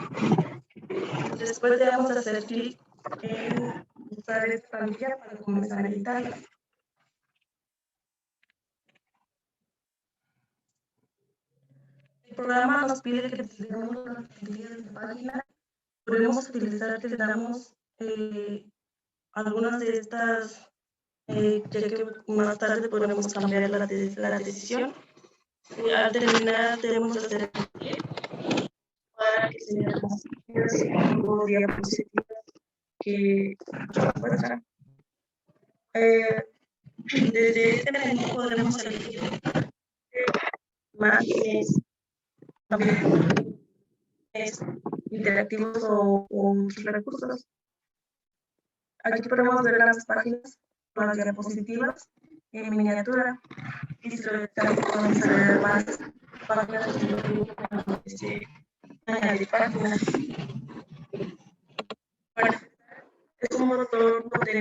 Después debemos hacer clic en usar esta plantilla para comenzar a editarla. El programa nos pide que utilizemos las plantillas de página. Podemos utilizar que le damos algunas de estas, ya que más tarde podremos cambiar la decisión. Al terminar debemos hacer para que se vean las diapositivas que muestran. Desde este menú podremos elegir imágenes, interactivos o otros recursos. Aquí podemos ver las páginas con las diapositivas en miniatura y si lo deseamos podemos ver más páginas añadir páginas. Bueno, es un motor donde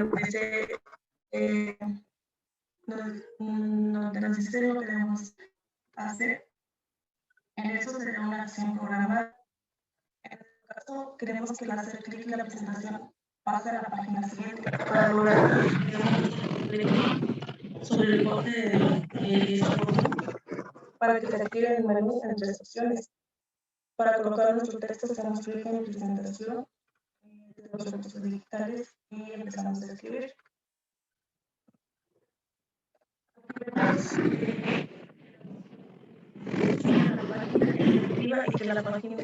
nos dice lo que debemos hacer. En eso sería una acción programada. En este caso, queremos que al hacer clic en la presentación pase a la página siguiente para lograr sobre el borde de este botón para que se active el menú en 3 opciones. Para colocar nuestro texto, hacemos clic en presentación de los recursos digitales y empezamos a escribir. Y que la página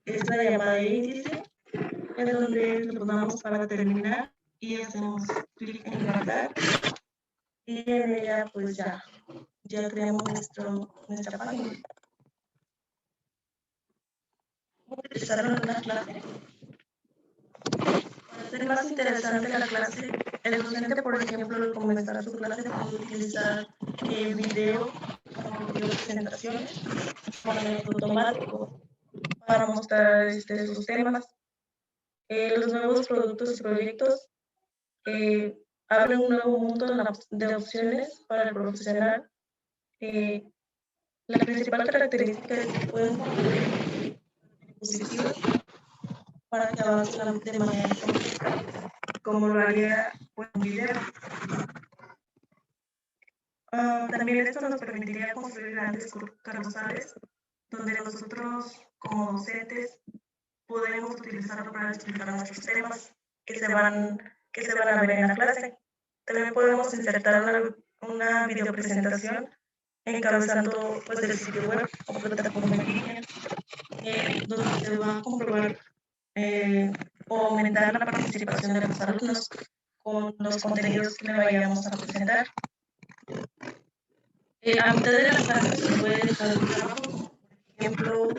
es la llamada de índice, en donde lo ponemos para terminar y hacemos clic en guardar y en ella pues ya creamos nuestra página. Utilizar una clase. Para hacer más interesante la clase, el docente, por ejemplo, al comenzar su clase puede utilizar video como video presentaciones con el automático para mostrar sus temas. Los nuevos productos y proyectos abren un nuevo mundo de opciones para el profesional. La principal característica es que pueden construir dispositivos para que avancen de manera como lo haría un video. También esto nos permitiría construir grandes carrusales donde nosotros como docentes podemos utilizarlo para explicar nuestros temas que se van a ver en la clase. También podemos insertar una videopresentación encabezando pues, el sitio web o plataforma en línea, donde se va a comprobar o aumentar la participación de los alumnos con los contenidos que le vayamos a presentar. A mitad de las clases se puede dejar un trabajo, por ejemplo,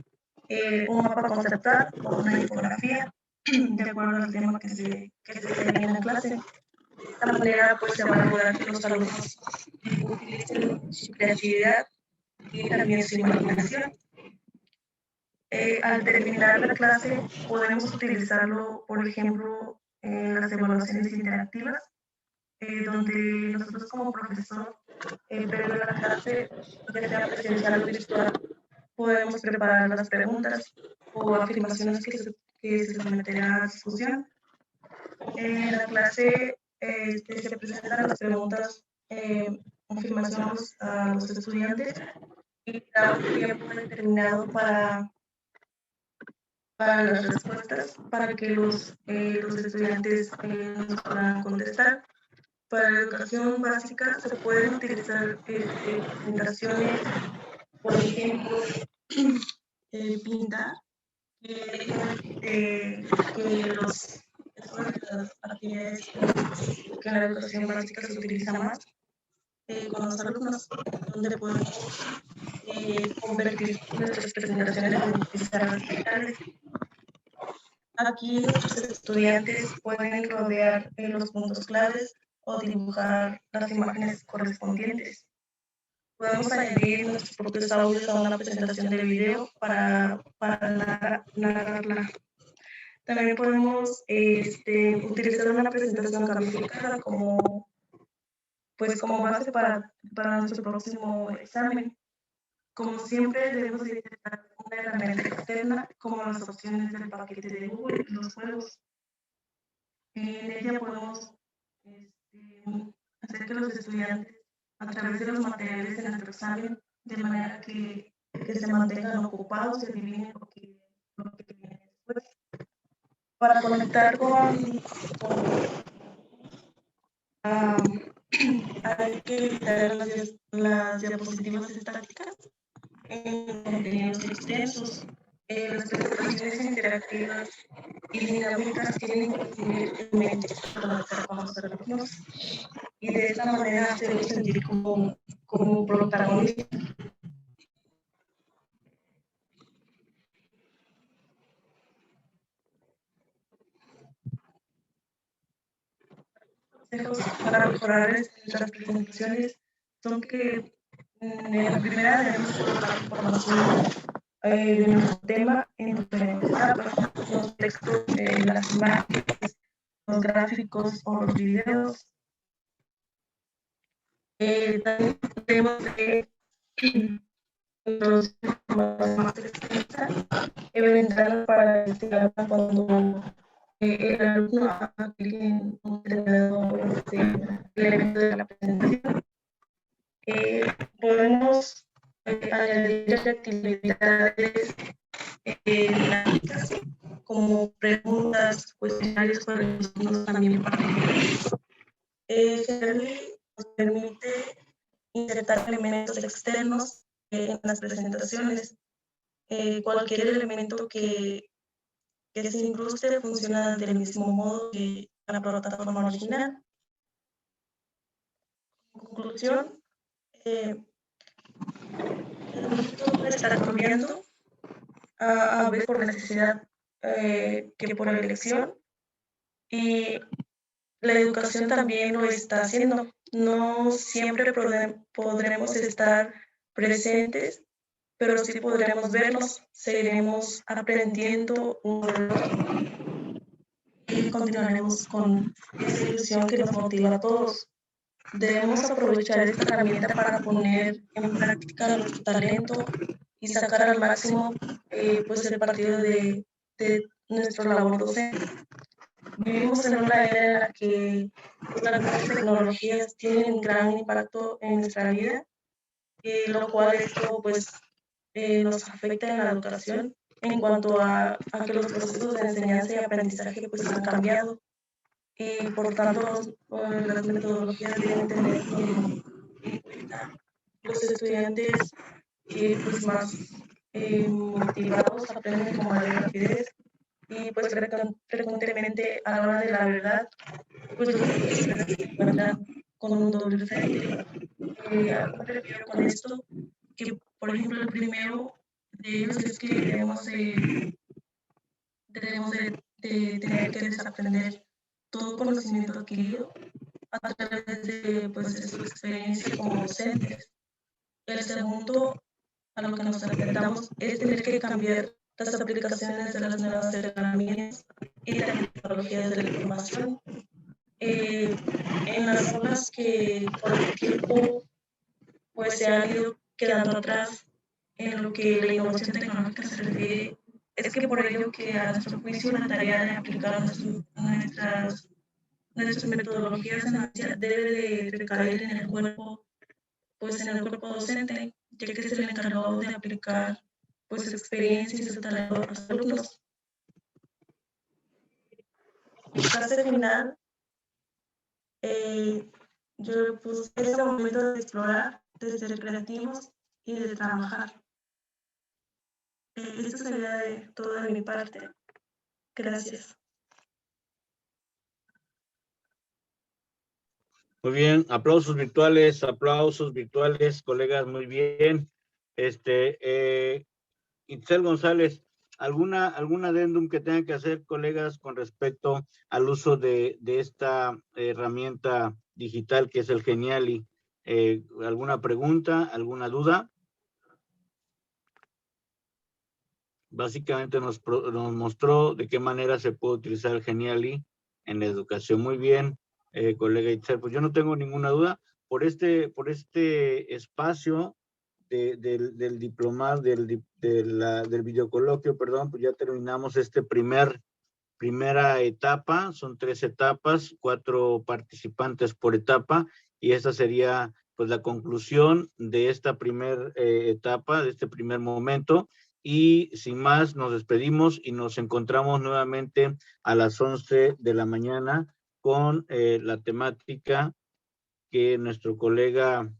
un mapa conceptual o una infografía, de acuerdo al tema que se tenga en la clase. De esta manera, pues, se va a lograr que los alumnos utilicen su creatividad y también su imaginación. Al terminar la clase, podemos utilizarlo, por ejemplo, en las evaluaciones interactivas, donde nosotros como profesor, previo a la clase, ya sea presencial o virtual, podemos preparar las preguntas o afirmaciones que se someterán a discusión. En la clase se presentan las preguntas, afirmaciones a los estudiantes y da un tiempo determinado para las respuestas, para que los estudiantes nos puedan contestar. Para la educación básica se pueden utilizar presentaciones, por ejemplo, pintar, que las actividades que en la educación básica se utiliza más con los alumnos, donde podemos convertir nuestras presentaciones en pizarras digitales. Aquí nuestros estudiantes pueden rodear los puntos claves o dibujar las imágenes correspondientes. Podemos añadir nuestros propios audios a una presentación de video para narrarla. También podemos utilizar una presentación calificada como base para nuestro próximo examen. Como siempre, debemos utilizar una herramienta externa como las opciones del paquete de Google y los juegos. En ella podemos hacer que los estudiantes, a través de los materiales de nuestro examen, de manera que se mantengan ocupados y adivinen lo que viene después. Para conectar hay que evitar las diapositivas estáticas en contenidos extensos. Las presentaciones interactivas y dinámicas tienen que tener en mente conectar con los alumnos y de esta manera hacerlos sentir como protagonistas. Consejos para mejorar nuestras presentaciones son que en la primera debemos colocar información de nuestro tema en diferentes etapas, los textos, las imágenes, los gráficos o los videos. También debemos de los más extensas, eventualmente para investigar cuando el alumno haga clic en un determinado elemento de la presentación. Podemos añadir actividades dinámicas como preguntas, cuestionarios para los alumnos también participar. Nos permite insertar elementos externos en las presentaciones. Cualquier elemento que se incruste funciona del mismo modo que la plataforma original. En conclusión, el mundo está cambiando, a veces por necesidad que por elección, y la educación también lo está haciendo. No siempre podremos estar presentes, pero sí podremos vernos, seguiremos aprendiendo y continuaremos con esa ilusión que nos motiva a todos. Debemos aprovechar esta herramienta para poner en práctica nuestro talento y sacar al máximo el partido de nuestra labor docente. Vivimos en una era en la que las nuevas tecnologías tienen un gran impacto en nuestra vida, lo cual esto nos afecta en la educación en cuanto a que los procesos de enseñanza y aprendizaje han cambiado. Y por tanto las metodologías deben tener en cuenta los estudiantes más motivados aprenden con mayor rapidez y frecuentemente a la hora de la verdad los estudiantes se encuentran con un doble frente. ¿A qué me refiero con esto? Que por ejemplo el primero de ellos es que debemos de tener que desaprender todo conocimiento adquirido a través de su experiencia como docentes. El segundo, a lo que nos enfrentamos, es tener que cambiar las aplicaciones de las nuevas herramientas y de las tecnologías de la información. En las aulas que por el tiempo se han ido quedando atrás, en lo que la innovación tecnológica se refiere, es que por ello que a nuestro juicio la tarea de aplicar nuestras metodologías en la ciencia debe de recaer en el cuerpo, pues en el cuerpo docente, ya que es el encargado de aplicar pues su experiencia y su talento a los alumnos. En fase final, yo le puse ese momento de explorar, de ser creativos y de trabajar. Esto sería de todo de mi parte. Gracias. Muy bien, aplausos virtuales, colegas, muy bien. Itzel González, ¿algún adendum que tengan que hacer, colegas, con respecto al uso de esta herramienta digital que es el Geniali? ¿Alguna pregunta, alguna duda? Básicamente nos mostró de qué manera se puede utilizar el Geniali en la educación. Muy bien, colega Itzel, pues yo no tengo ninguna duda. Por este espacio del diplomado, del videocoloquio, perdón, pues ya terminamos primera etapa. Son 3 etapas, 4 participantes por etapa, y esta sería pues la conclusión de esta primera etapa, de este primer momento. Y sin más, nos despedimos y nos encontramos nuevamente a las 11 de la mañana con la temática que nuestro colega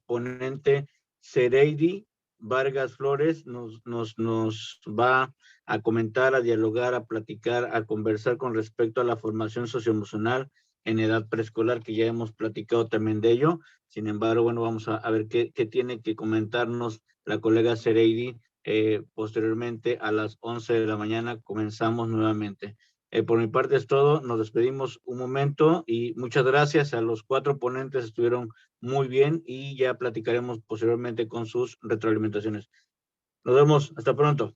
ponente Sereidi Vargas Flores nos va a comentar, a dialogar, a platicar, a conversar con respecto a la formación socioemocional en edad preescolar, que ya hemos platicado también de ello. Sin embargo, bueno, vamos a ver qué tiene que comentarnos la colega Sereidi. Posteriormente, a las 11 de la mañana, comenzamos nuevamente. Por mi parte es todo, nos despedimos un momento y muchas gracias a los 4 ponentes, estuvieron muy bien y ya platicaremos posteriormente con sus retroalimentaciones. Nos vemos, hasta pronto.